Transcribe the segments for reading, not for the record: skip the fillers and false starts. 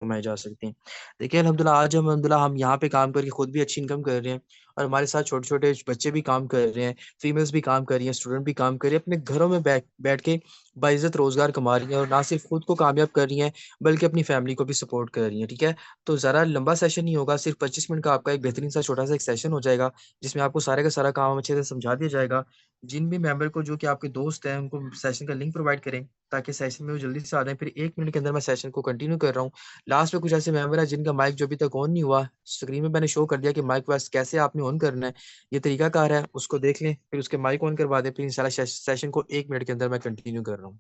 कमाई जा सकती हैं। देखिए अल्हम्दुलिल्लाह हम यहाँ पे काम करके खुद भी अच्छी इनकम कर रहे हैं और हमारे साथ छोटे-छोटे बच्चे भी काम कर रहे हैं, फीमेल्स भी काम कर रही हैं, स्टूडेंट भी काम कर रही हैं, अपने घरों में बैठ बैठ के बाइज़्ज़त रोज़गार कमा रही हैं और ना सिर्फ़ खुद को कामयाब कर रही हैं, बल्कि अपनी फैमिली को भी सपोर्ट कर रही हैं, ठीक है? तो ज़्यादा लंबा सेशन नहीं होगा, सिर्फ़ 25 मिनट का आपका एक बेहतरीन सा छोटा-सा एक सेशन हो जाएगा, जिसमें आपको सारे का सारा काम अच्छे से समझा दिया जाएगा। जिन भी मेंबर को जो कि आपके दोस्त हैं, उनको सेशन का लिंक प्रोवाइड करें, ताकि सेशन में वो जल्दी से आ जाएँ। फिर 1 मिनट के अंदर मैं सेशन को कंटिन्यू कर रहा हूँ। लास्ट में कुछ ऐसे मेंबर हैं जिनका माइक जो अभी तक ऑन नहीं हुआ, स्क्रीन में मैंने शो कर दिया कि माइक वॉइस कैसे आपने ऑन करना है। ये तरीकाकार है, उसको देख लें, फिर उसके माइक ऑन करवा दें, फिर इंशाल्लाह सेशन को 1 मिनट के अंदर मैं कंटिन्यू कर रहा हूँ।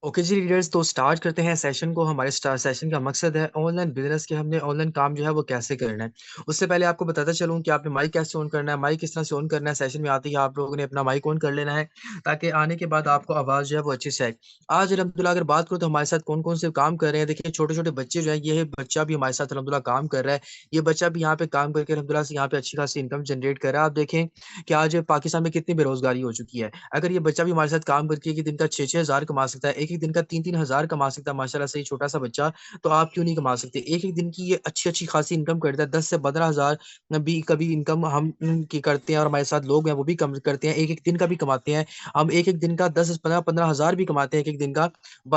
ओके जी लीडर्स, तो स्टार्ट करते हैं सेशन को। हमारे सेशन का मकसद है ऑनलाइन बिजनेस के, हमने ऑनलाइन काम जो है वो कैसे करना है। उससे पहले आपको बताता चलूँ कि आपने माइक कैसे ऑन करना है, माइक किस तरह से ऑन करना है। सेशन में आते ही आप लोगों ने अपना माइक ऑन कर लेना है, ताकि आने के बाद आपको आवाज़ जो है वो अच्छे से आए। आज अल्हम्दुलिल्लाह अगर बात करूँ तो हमारे साथ कौन-कौन से काम कर रहे हैं, देखिए छोटे-छोटे बच्चे जो हैं, ये बच्चा भी हमारे साथ अल्हम्दुलिल्लाह काम कर रहा है। ये बच्चा भी यहाँ पे काम करके अल्हम्दुलिल्लाह से यहाँ पे अच्छी खासी इनकम जनरेट कर रहा है। आप देखें कि आज पाकिस्तान में कितनी बेरोज़गारी हो चुकी है। अगर ये बच्चा भी हमारे साथ काम करके एक दिन का 6-6 हज़ार कमा सकता है, एक-एक दिन का 3-3 हज़ार कमा सकता है माशाल्लाह से, ये छोटा-सा बच्चा, तो आप क्यों नहीं कमा सकते? एक-एक दिन की ये अच्छी-अच्छी खासी इनकम करता है, 10 से 15 हज़ार भी कभी इनकम हम की करते हैं और हमारे साथ लोग हैं वो भी कम करते हैं, एक-एक दिन का भी कमाते हैं। हम एक-एक दिन का 10 15-15 हज़ार भी कमाते हैं एक-एक दिन का।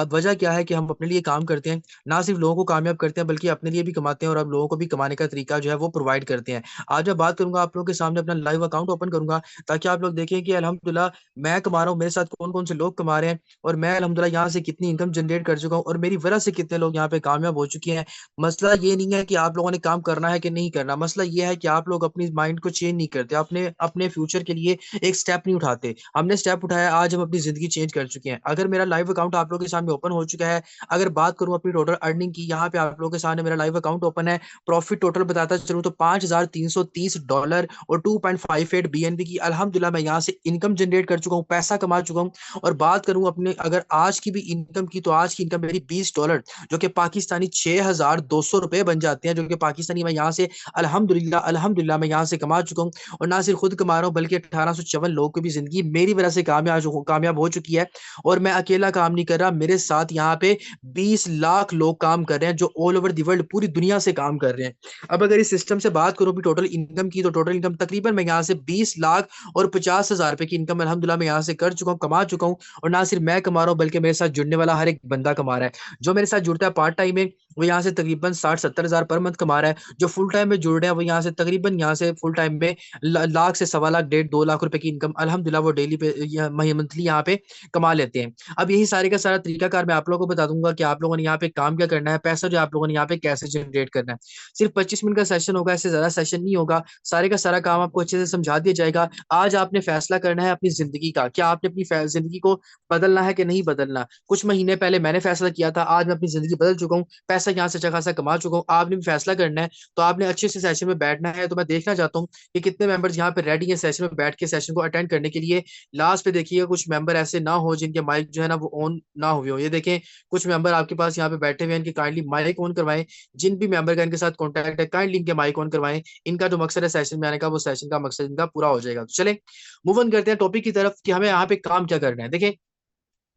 वजह क्या है कि हम अपने लिए काम करते हैं, ना सिर्फ लोगों को कामयाब करते हैं बल्कि अपने लिए भी कमाते हैं और अब लोगों को भी कमाने का तरीका जो है वो प्रोवाइड करते हैं। आज मैं बात करूँगा आप लोगों के सामने, अपना लाइव अकाउंट ओपन करूँगा, ताकि आप लोग देखें कि अल्हम्दुलिल्लाह मैं कमा रहा हूँ, मेरे साथ कौन-कौन से लोग कमा रहे हैं और मैं अल्हम्दुलिल्लाह यहाँ से कितनी इनकम जनरेट कर चुका हूँ और मेरी वजह से कितने लोग यहाँ पे कामयाब हो चुके हैं। मसला ये नहीं है कि आप लोगों ने काम करना है कि नहीं करना, मसला ये है कि आप लोग अपनी माइंड को चेंज नहीं करते, अपने अपने फ्यूचर के लिए एक स्टेप नहीं उठाते। हमने स्टेप उठाया, आज हम अपनी ज़िंदगी चेंज कर चुके हैं। अगर मेरा लाइव अकाउंट आप लोगों के सामने ओपन हो चुका है, अगर बात करूँ अपनी टोटल अर्निंग की, यहाँ पे आप लोगों के सामने मेरा लाइव अकाउंट ओपन है। प्रॉफिट टोटल बताता चलूँ तो $5,330 और 2.58 बीएनबी की अल्हम्दुलिल्लाह मैं यहाँ से इनकम जनरेट कर चुका हूँ, पैसा कमा चुका हूँ। और बात करूँ अपने अगर आज की भी इनकम की, तो आज की इनकम मेरी $20, जो कि पाकिस्तानी ₹6,200 बन जाते हैं, जो कि पाकिस्तानी मैं यहाँ से अल्हम्दुलिल्लाह मैं यहाँ से कमा चुका हूँ और ना सिर्फ खुद कमा रहा हूँ बल्कि 1854 लोगों की भी ज़िंदगी मेरी वजह से कामयाब हो चुकी है। और मैं अकेला काम नहीं कर रहा, मेरे साथ यहाँ पे 20 लाख लोग काम कर रहे हैं, जो ऑल ओवर द वर्ल्ड पूरी दुनिया से काम कर रहे हैं। अब अगर इस सिस्टम से बात करूँ अभी टोटल इनकम की, तो टोटल इनकम तकरीबन मैं यहाँ से 20 लाख और 50,000 रुपए की इनकम अल्हम्दुलिल्लाह मैं यहाँ से कर चुका हूँ, कमा चुका हूँ। और ना सिर्फ मैं कमा रहा हूँ बल्कि मेरे साथ जुड़ने वाला हर एक बंदा कमा रहा है। जो मेरे साथ जुड़ता है पार्ट टाइम में, वो यहाँ से तकरीबन 60-70 हज़ार पर मंथ कमा रहा है। जो फुल टाइम में जुड़ रहे हैं, वो यहाँ से तकरीबन यहाँ से फुल टाइम में लाख से सवा लाख, डेढ़ 2 लाख रुपए की इनकम अल्हम्दुलिल्लाह वो डेली पे या मंथली यहाँ पे कमा लेते हैं। अब यही सारे का सारा तरीकाकार मैं आप लोगों को बता दूँगा कि आप लोगों ने यहाँ पे काम क्या करना है, पैसा जो आप लोगों ने यहाँ पे कैसे जनरेट करना है। सिर्फ 25 मिनट का सेशन होगा, इससे ज़्यादा सेशन नहीं होगा। सारे का सारा काम आपको अच्छे से समझा दिया जाएगा। आज आपने फैसला करना है अपनी ज़िंदगी का, क्या आपने अपनी ज़िंदगी को बदलना है कि नहीं बदलना। कुछ महीने पहले मैंने फैसला किया था, आज मैं अपनी ज़िंदगी बदल चुका हूँ, पैसा यहाँ से अच्छा खासा कमा चुका हूँ। आपने भी फैसला करना है, तो आपने अच्छे से सेशन में बैठना है। तो मैं देखना चाहता हूँ कि कितने मेंबर्स यहाँ पे रेडी हैं सेशन में बैठ के सेशन को अटेंड करने के लिए। लास्ट पे देखिएगा कुछ मेंबर ऐसे ना हो जिनके माइक जो है ना वो ऑन ना हुए हो। ये देखें कुछ मेंबर आपके पास यहाँ पे बैठे हुए हैं, इनके काइंडली माइक ऑन करवाएं। जिन भी मेंबर का इनके साथ कॉन्टैक्ट है, काइंडली इनके माइक ऑन करवाएं। इनका जो मकसद है सेशन में आने का, वो सेशन का मकसद इनका पूरा हो जाएगा। तो चले मूव ऑन करते हैं टॉपिक की तरफ कि हमें यहाँ पे काम क्या करना है। देखें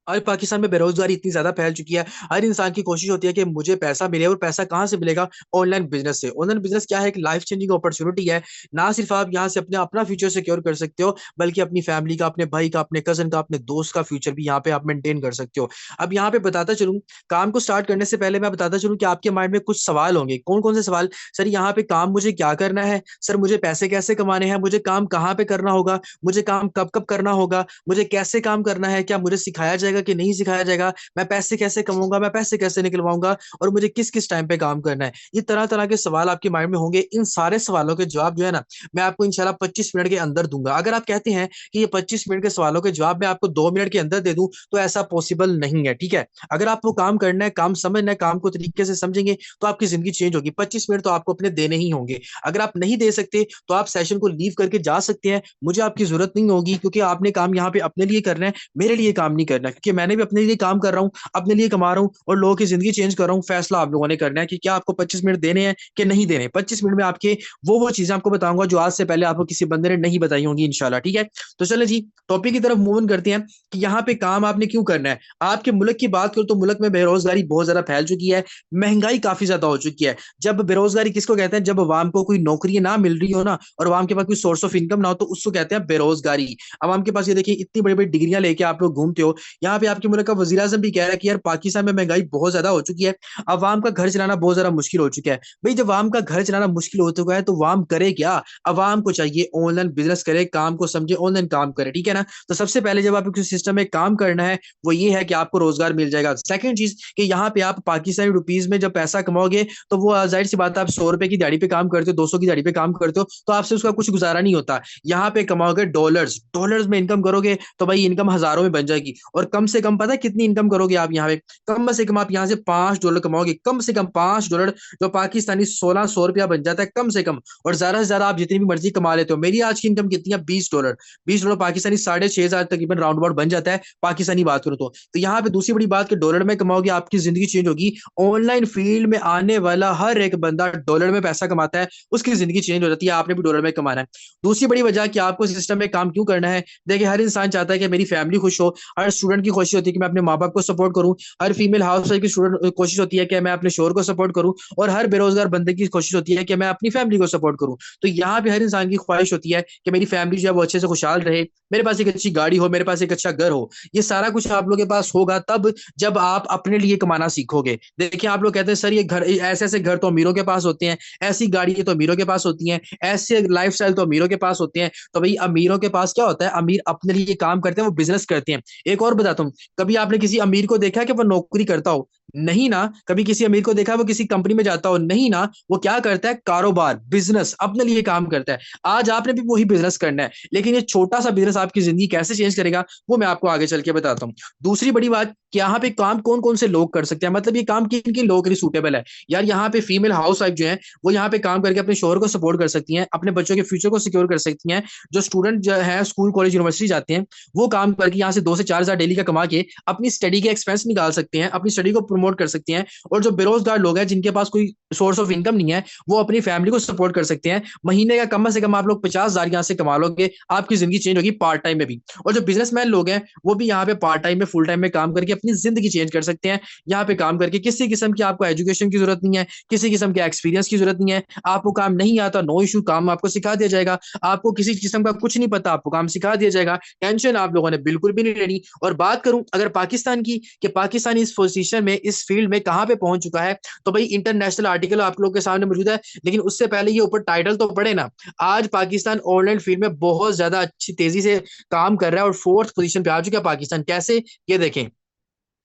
आज पाकिस्तान में बेरोजगारी इतनी ज्यादा फैल चुकी है। हर इंसान की कोशिश होती है कि मुझे पैसा मिले, और पैसा कहाँ से मिलेगा? ऑनलाइन बिजनेस से। ऑनलाइन बिजनेस क्या है? एक लाइफ चेंजिंग अपॉर्चुनिटी है। ना सिर्फ आप यहाँ से अपने अपना फ्यूचर सिक्योर कर सकते हो, बल्कि अपनी फैमिली का, अपने भाई का, अपने कजन का, अपने दोस्त का फ्यूचर भी यहाँ पे आप मेंटेन कर सकते हो। अब यहाँ पे बताता चलूँ, काम को स्टार्ट करने से पहले मैं बताता चलूँ कि आपके माइंड में कुछ सवाल होंगे। कौन कौन से सवाल? सर यहाँ पे काम मुझे क्या करना है? सर मुझे पैसे कैसे कमाने हैं? मुझे काम कहाँ पे करना होगा? मुझे काम कब कब करना होगा? मुझे कैसे काम करना है? क्या मुझे सिखाया जाएगा जाएगा कि नहीं सिखाया जाएगा, मैं पैसे कैसे कमाऊंगा, मैं पैसे कैसे निकलवाऊंगा, और मुझे किस किस टाइम पे काम करना है। ये तरह तरह के सवाल आपके माइंड में होंगे। इन सारे सवालों के जवाब जो है ना, मैं आपको इंशाल्लाह 25 मिनट के अंदर दूंगा। अगर आप कहते हैं कि ये 25 मिनट के सवालों के जवाब मैं आपको 2 मिनट के अंदर दे दूं, तो ऐसा पॉसिबल नहीं है, ठीक है। अगर आपको काम करना है, काम समझना है, काम को तरीके से समझेंगे, तो आपकी जिंदगी चेंज होगी। 25 मिनट तो आपको अपने देने ही होंगे। अगर आप नहीं दे सकते तो आप सेशन को लीव करके जा सकते हैं, मुझे आपकी जरूरत नहीं होगी, क्योंकि आपने काम यहाँ पे अपने लिए करना है, मेरे लिए काम नहीं करना, क्योंकि मैंने भी अपने लिए काम कर रहा हूँ, अपने लिए कमा रहा हूँ और लोगों की जिंदगी चेंज कर रहा हूँ। फैसला आप लोगों ने करना है कि क्या आपको 25 मिनट देने हैं कि नहीं देने। 25 मिनट में आपके वो चीजें आपको बताऊंगा जो आज से पहले आपको किसी बंदे ने नहीं बताई होंगी इंशाल्लाह, ठीक है। तो चलो जी, टॉपिक की तरफ मूव ऑन करते हैं कि यहाँ पे काम आपने क्यों करना है। आपके मुल्क की बात करूं तो मुल्क में बेरोजगारी बहुत ज्यादा फैल चुकी है, महंगाई काफी ज्यादा हो चुकी है। जब बेरोजगारी किसको कहते हैं, जब अवाम को कोई नौकरी ना मिल रही हो ना, और अवाम के पास कोई सोर्स ऑफ इनकम ना हो, तो उसको कहते हैं बेरोजगारी। अवाम के पास ये देखिए, इतनी बड़ी बड़ी डिग्रियां लेके आप लोग घूमते हो। यहाँ पे आपके मुल्क का वजीर आजम भी कह रहा है कि यार पाकिस्तान में महंगाई बहुत ज्यादा हो चुकी है, अवाम का घर चलाना बहुत ज्यादा मुश्किल हो चुका है। भाई जब अवाम का घर चलाना मुश्किल हो चुका है तो अवाम करे क्या। अवाम को चाहिए ऑनलाइन बिजनेस करे, काम को समझे, ऑनलाइन काम करे, ठीक है ना। तो सबसे पहले जब आपको किसी सिस्टम में काम करना है, वो ये है कि आपको रोजगार मिल जाएगा। सेकंड चीज कि यहाँ पे आप पाकिस्तानी रुपीज में जब पैसा कमाओगे, तो वो जाहिर सी बात है, आप 100 रुपए की दिहाड़ी पे काम करते हो, 200 की दिहाड़ी पे काम करते हो, तो आपसे उसका कुछ गुजारा नहीं होता। यहाँ पे कमाओगे डॉलर्स, डॉलर्स में इनकम करोगे, तो भाई इनकम हजारों में बन जाएगी। और कम से कम पता है कितनी इनकम करोगे आप यहाँ पे, कम से कम आप यहाँ से $5 कमाओगे, कम से कम $5, जो पाकिस्तानी 1600 रुपया बन जाता है कम से कम। और ज्यादा से ज्यादा आप जितनी भी मर्जी कमा लेते हो। मेरी आज की इनकम कितनी है, $20। $20 पाकिस्तानी 6,500 तकरीबन राउंड अबाउट बन जाता है, पाकिस्तानी बात करूं तो यहाँ पे दूसरी बड़ी बात कि डॉलर में कमाओगे, आपकी जिंदगी चेंज होगी। ऑनलाइन फील्ड में आने वाला हर एक बंदा डॉलर में पैसा कमाता है, उसकी जिंदगी चेंज हो जाती है। आपने भी डॉलर में कमाना है। दूसरी बड़ी वजह कि आपको सिस्टम में काम क्यों करना है, देखिए हर इंसान चाहता है कि मेरी फैमिली खुश हो, हर स्टूडेंट की कोशिश होती है कि मैं अपने माँ बाप को सपोर्ट करूं, हर फीमेल हाउस वाइफ की स्टूडेंट कोशिश होती है कि मैं अपने शोर को सपोर्ट करूं, और हर बेरोजगार बंदे की कोशिश होती है कि मैं अपनी फैमिली को सपोर्ट करूं। तो यहाँ पे हर इंसान की ख्वाहिश होती है कि मेरी फैमिली जो है वो अच्छे से खुशहाल रहे, मेरे पास एक अच्छी गाड़ी हो, मेरे पास एक अच्छा घर हो। ये सारा कुछ आप लोगों के पास होगा तब जब आप अपने लिए कमाना सीखोगे। देखिए आप लोग कहते हैं सर ये घर, ऐसे ऐसे घर तो अमीरों के पास होते हैं, ऐसी गाड़ी तो अमीरों के पास होती हैं, ऐसे लाइफस्टाइल तो अमीरों के पास होते हैं। तो भाई अमीरों के पास क्या होता है, अमीर अपने लिए काम करते हैं, वो बिजनेस करते हैं। एक और बताता हूँ, कभी आपने किसी अमीर को देखा कि वो नौकरी करता हो, नहीं ना। कभी किसी अमीर को देखा वो किसी कंपनी में जाता हो, नहीं ना। वो क्या करता है, कारोबार, बिजनेस, अपने लिए काम करता है। आज आपने भी वही बिजनेस करना है, लेकिन ये छोटा सा बिजनेस आपकी जिंदगी कैसे चेंज करेगा, वो मैं आपको आगे चल के बताता हूँ। दूसरी बड़ी बात कि यहाँ पे काम कौन कौन से लोग कर सकते हैं, मतलब ये काम किन किन लोगों के लिए सूटेबल है। यार यहाँ पे फीमेल हाउस वाइफ जो है वो यहाँ पे काम करके अपने शोहर को सपोर्ट कर सकती हैं, अपने बच्चों के फ्यूचर को सिक्योर कर सकती हैं। जो स्टूडेंट जो है स्कूल कॉलेज यूनिवर्सिटी जाते हैं, वो काम करके यहाँ से 2 से 4 हजार डेली का कमा के अपनी स्टडी के एक्सपेंस निकाल सकते हैं, अपनी स्टडी को प्रमोट कर सकते हैं। और जो बेरोजगार लोग हैं जिनके पास कोई सोर्स ऑफ इनकम नहीं है, वो अपनी फैमिली को सपोर्ट कर सकते हैं। महीने का कम से कम आप लोग 50,000 यहाँ से कमा लोगे, आपकी जिंदगी चेंज होगी पार्ट टाइम में भी। और जो बिजनेसमैन लोग हैं वो भी यहाँ पे पार्ट टाइम में, फुल टाइम में काम करके अपनी जिंदगी चेंज कर सकते हैं। यहाँ पे काम करके किसी किस्म की आपको एजुकेशन की जरूरत नहीं है, किसी किस्म के एक्सपीरियंस की जरूरत नहीं है। आपको काम नहीं आता, नो इशू, काम आपको सिखा दिया जाएगा। आपको किसी किस्म का कुछ नहीं पता, आपको काम सिखा दिया जाएगा। टेंशन आप लोगों ने बिल्कुल भी नहीं लेनी। और बात करूं अगर पाकिस्तान की, कि पाकिस्तान इस पोजीशन में, इस फील्ड में कहां पे पहुंच चुका है, तो भाई इंटरनेशनल आर्टिकल आप लोगों के सामने मौजूद है। लेकिन उससे पहले ये ऊपर टाइटल तो पढ़े ना। आज पाकिस्तान ऑनलाइन फील्ड में बहुत ज्यादा अच्छी तेजी से काम कर रहा है और फोर्थ पोजीशन पे आ चुका है पाकिस्तान। कैसे, ये देखें,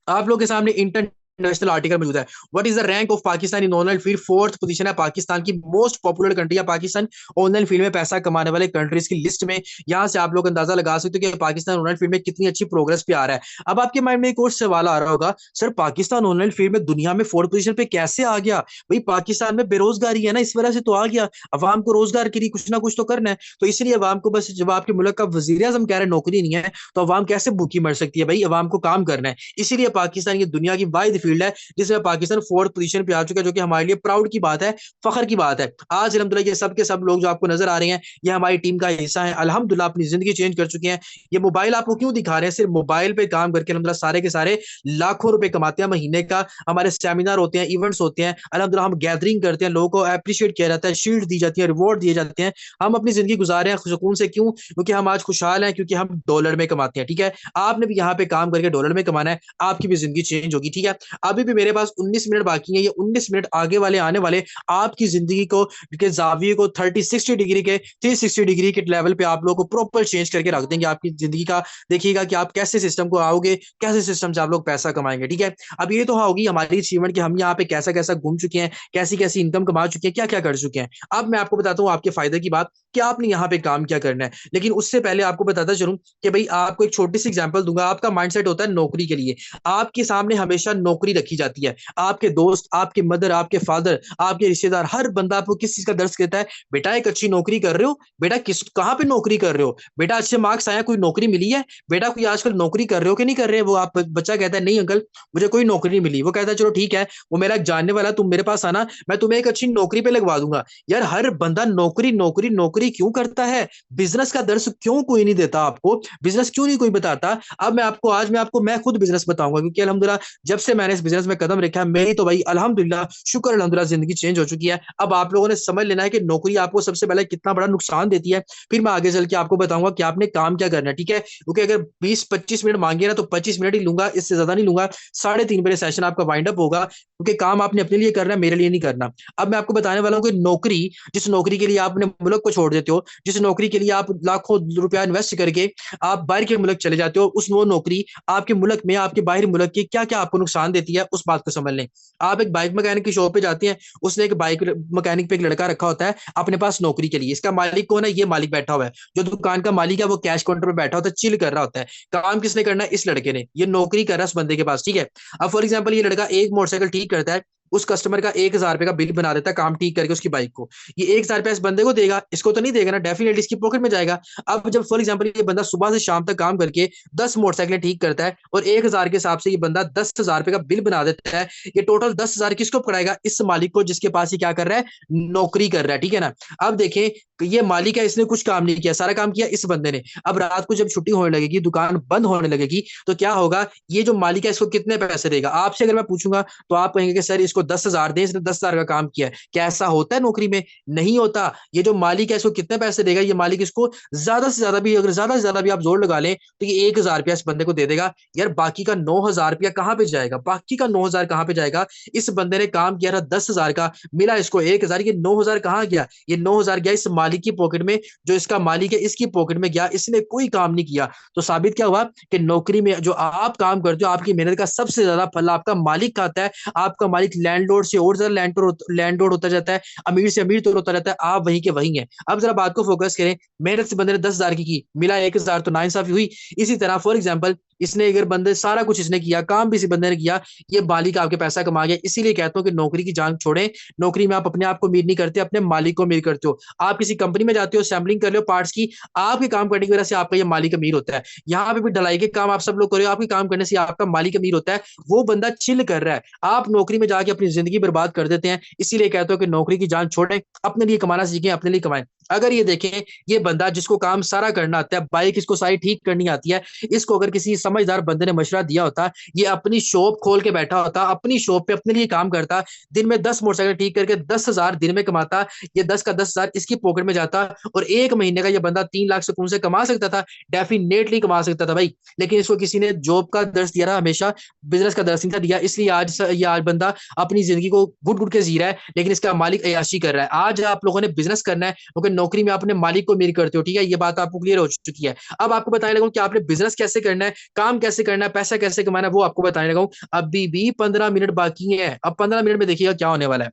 आप लोग के सामने इंटरनेशनल आर्टिकल मौजूद है। What is the rank of Pakistan in online field, fourth position है पाकिस्तान की। मोस्ट पॉपुलर कंट्री है पाकिस्तान ऑनलाइन फील्ड में पैसा कमाने वाले कंट्रीज की लिस्ट में। यहां से आप लोग अंदाजा लगा सकते हो कि पाकिस्तान ऑनलाइन फील्ड में कितनी अच्छी प्रोग्रेस पे आ रहा है। अब आपके माइंड में एक और सवाल आ रहा होगा, सर पाकिस्तान ऑनलाइन फील्ड में दुनिया में फोर्थ पोजीशन पे कैसे आ गया। भाई पाकिस्तान में बेरोजगारी है ना, इस वजह से तो आ गया। अवाम को रोजगार के लिए कुछ ना कुछ तो करना है, तो इसलिए अवाम को, बस जब आपके मुल्क का वजीर आजम कह रहे नौकरी नहीं है, तो अवाम कैसे भूखी मर सकती है। भाई अवाम को काम करना है, इसीलिए पाकिस्तान ये दुनिया की वाहिद फील्ड है जिसमें पाकिस्तान फोर्थ पोजीशन पे आ चुका है, जो कि हमारे लिए प्राउड की बात है, फखर की बात है। आज अल्हम्दुलिल्लाह ये सब के सब लोग जो आपको नजर आ रहे हैं, ये हमारी टीम का हिस्सा है, अल्हम्दुलिल्लाह अपनी जिंदगी चेंज कर चुके हैं। ये मोबाइल आपको क्यों दिखा रहे हैं, सिर्फ मोबाइल पे काम करके अल्हम्दुलिल्लाह सारे के सारे लाखों रुपए कमाते हैं महीने का। हमारे सेमिनार होते हैं, इवेंट्स होते हैं, अल्हम्दुलिल्लाह हम गैदरिंग करते हैं, लोगों को अप्रिशिएट किया जाता है, शील्ड दी जाती है, रिवॉर्ड दिए जाते हैं। हम अपनी जिंदगी गुजार रहे हैं सुकून से, क्यों, क्योंकि हम आज खुशहाल हैं, क्योंकि हम डॉलर में कमाते हैं, ठीक है। आपने भी यहाँ पे काम करके डॉलर में कमाना है, आपकी भी जिंदगी चेंज होगी, ठीक है। अभी भी मेरे पास 19 मिनट बाकी है। ये 19 मिनट आगे वाले आने वाले आपकी जिंदगी को के जाविये को 30-60 डिग्री के 360 डिग्री के लेवल पे आप लोग को प्रॉपर चेंज करके रख देंगे आपकी जिंदगी का। देखिएगा कि आप कैसे सिस्टम को आओगे, कैसे सिस्टम से आप लोग पैसा कमाएंगे। ठीक है, अब ये तो होगी हमारी अचीवमेंट कि हम यहाँ पे कैसा कैसा घूम चुके हैं, कैसी कैसी इनकम कमा चुके हैं, क्या क्या कर चुके हैं। अब मैं आपको बताता हूँ आपके फायदे की बात कि आपने यहाँ पे काम क्या करना है। लेकिन उससे पहले आपको बताता चलूं कि भाई आपको एक छोटी सी एग्जांपल दूंगा। आपका माइंडसेट होता है नौकरी के लिए, आपके सामने हमेशा नौकरी रखी जाती है। आपके दोस्त, आपके मदर, आपके फादर, आपके रिश्तेदार, हर बंदा आपको किस चीज का दर्ज कहता है, बेटा एक अच्छी नौकरी कर रहे हो, बेटा किस कहाँ पे नौकरी कर रहे हो, बेटा अच्छे मार्क्स आया, कोई नौकरी मिली है, बेटा कोई आजकल नौकरी कर रहे हो कि नहीं कर रहे। वो आप बच्चा कहता है नहीं अंकल मुझे कोई नौकरी नहीं मिली। वो कहता है चलो ठीक है, वो मेरा एक जानने वाला, तुम मेरे पास आना, मैं तुम्हें एक अच्छी नौकरी पे लगवा दूंगा। यार हर बंदा नौकरी नौकरी नौकरी क्यों करता है? बिजनेस का दर्श क्यों कोई नहीं देता आपको? बिजनेस क्यों नहीं कोई बताता? अब मैं खुद बिजनेस बताऊंगा, क्योंकि अल्हम्दुलिल्लाह जब से मैंने इस बिजनेस में कदम रखा है, मेरी तो भाई अल्हम्दुलिल्लाह शुक्र अल्हम्दुलिल्लाह जिंदगी चेंज हो चुकी है। अब आप लोगों ने समझ लेना है कि नौकरी आपको सबसे पहले कितना बड़ा नुकसान देती है, फिर मैं आगे चल के आपको बताऊंगा कि आपने काम क्या करना है। ठीक है, क्योंकि अगर 20-25 मिनट मांगे ना तो 25 मिनट ही लूंगा, इससे ज्यादा नहीं लूंगा। 3:30 बजे सेशन आपका वाइंड अप होगा, क्योंकि काम आपने अपने लिए करना है, मेरे लिए नहीं करना। अब मैं आपको बताने वाला हूँ कि नौकरी, जिस नौकरी के लिए आप अपने मुल्क को छोड़ देते हो, जिस नौकरी के लिए आप लाखों रुपया इन्वेस्ट करके आप बाहर के मुल्क चले जाते हो, उस वो नौकरी आपके मुल्क में, आपके बाहरी मुल्क के क्या क्या आपको नुकसान देती है, उस बात को समझ लें। आप एक बाइक मैकेनिक की शॉप पे जाते हैं, उसने एक बाइक मैकेनिक पे एक लड़का रखा होता है अपने पास नौकरी के लिए। इसका मालिक कौन है? ये मालिक बैठा हुआ है, जो दुकान का मालिक है वो कैश काउंटर पे बैठा होता है, चिल कर रहा होता है। काम किसने करना है? इस लड़के ने। ये नौकरी कर रहा है उस बंदे के पास। ठीक है, अब फॉर एग्जाम्पल ये लड़का एक मोटरसाइकिल ठीक करता है, उस कस्टमर का 1,000 रुपए का बिल बना देता है काम ठीक करके उसकी बाइक को। ये 1,000 रुपया इस बंदे को देगा, इसको तो नहीं देगा ना, डेफिनेटली इसकी पॉकेट में जाएगा। अब जब फॉर एग्जाम्पल ये बंदा सुबह से शाम तक काम करके 10 मोटरसाइकिलें ठीक करता है और 1,000 के हिसाब से ये बंदा 10,000 रुपए का बिल बना देता है, ये टोटल 10,000 किसको पकड़ाएगा? इस मालिक को, जिसके पास ये क्या कर रहा है? नौकरी कर रहा है। ठीक है ना। अब देखें, ये मालिक है, इसने कुछ काम नहीं किया, सारा काम किया इस बंदे ने। अब रात को जब छुट्टी होने लगेगी, दुकान बंद होने लगेगी, तो क्या होगा? ये जो मालिक है इसको कितने पैसे देगा? आपसे अगर मैं पूछूंगा तो आप कहेंगे कि सर इसको 10,000 दे, इसने 10,000 का काम किया है। क्या ऐसा होता है नौकरी में? नहीं होता। ये जो मालिक है इसको कितने पैसे देगा? ये मालिक इसको ज्यादा से ज्यादा भी, अगर ज्यादा से ज्यादा भी आप जोर लगा लें, तो ये 1,000 रुपया इस बंदे को दे देगा। यार बाकी का 9,000 रुपया कहाँ पे जाएगा? बाकी का 9,000 कहाँ पे जाएगा? इस बंदे ने काम किया था 10,000 का, मिला इसको 1,000, ये 9,000 कहाँ गया? ये 9,000 गया इस मालिक की पॉकेट में, जो इसका मालिक है इसकी पॉकेट में गया, इसने कोई काम नहीं किया। तो साबित क्या हुआ कि नौकरी में जो आप काम करते हो, आपकी मेहनत का सबसे ज्यादा फल आपका मालिक खाता है। आपका मालिक लैंडलॉर्ड से और ज्यादा लैंडलॉर्ड होता जाता है, अमीर से अमीर तो होता रहता है, आप वहीं के वहीं हैं। अब जरा बात को फोकस करें, मेहनत से बंदे ने 10,000 की मिला 1,000, तो नाइंसाफी हुई। इसी तरह फॉर एग्जाम्पल इसने, अगर बंदे सारा कुछ इसने किया, काम भी इसी बंदे ने किया, ये मालिक आपके पैसा कमा गया। इसीलिए कहता हूं कि नौकरी की जान छोड़ें। नौकरी में आप अपने आप को अमीर नहीं करते, अपने मालिक को अमीर करते हो। आप किसी कंपनी में जाते हो, सैम्पलिंग कर रहे हो पार्ट्स की, आपके काम करने की वजह से आपका ये मालिक अमीर होता है। यहाँ पे भी ढलाई के काम आप सब लोग कर रहे हो, आपके काम करने से आपका मालिक अमीर होता है। वो बंदा चिल कर रहा है, आप नौकरी में जाके अपनी जिंदगी बर्बाद कर देते हैं। इसीलिए कहते हो कि नौकरी की जान छोड़ें, अपने लिए कमाना सीखें, अपने लिए कमाएं। अगर ये देखें, ये बंदा जिसको काम सारा करना आता है, बाइक इसको सारी ठीक करनी आती है, इसको अगर किसी समझदार बंदे ने मशवरा दिया होता, ये अपनी शॉप खोल के बैठा होता, अपनी शॉप पे अपने लिए काम करता, दिन में 10 मोटरसाइकिल ठीक करके 10,000 दिन में कमाता, ये 10 का 10,000 इसकी पॉकेट में जाता, और एक महीने का ये बंदा 3 लाख सुकून से कमा सकता था, डेफिनेटली कमा सकता था भाई। लेकिन इसको किसी ने जॉब का दर्श दिया था, हमेशा बिजनेस का दर्श नहीं था दिया, इसलिए आज बंदा अपनी जिंदगी को घुट घुट के जी रहा है, लेकिन इसका मालिक अयाशी कर रहा है। आज आप लोगों ने बिजनेस करना है, क्योंकि नौकरी में आप अपने मालिक को अमीर करते हो। ठीक है, ये बात आपको क्लियर हो चुकी है। अब आपको बताने लगा कि आपने बिजनेस कैसे करना है, काम कैसे करना है, पैसा कैसे कमाना है, वो आपको बताने लगा। अभी भी 15 मिनट बाकी है। अब 15 मिनट में देखिएगा क्या होने वाला है।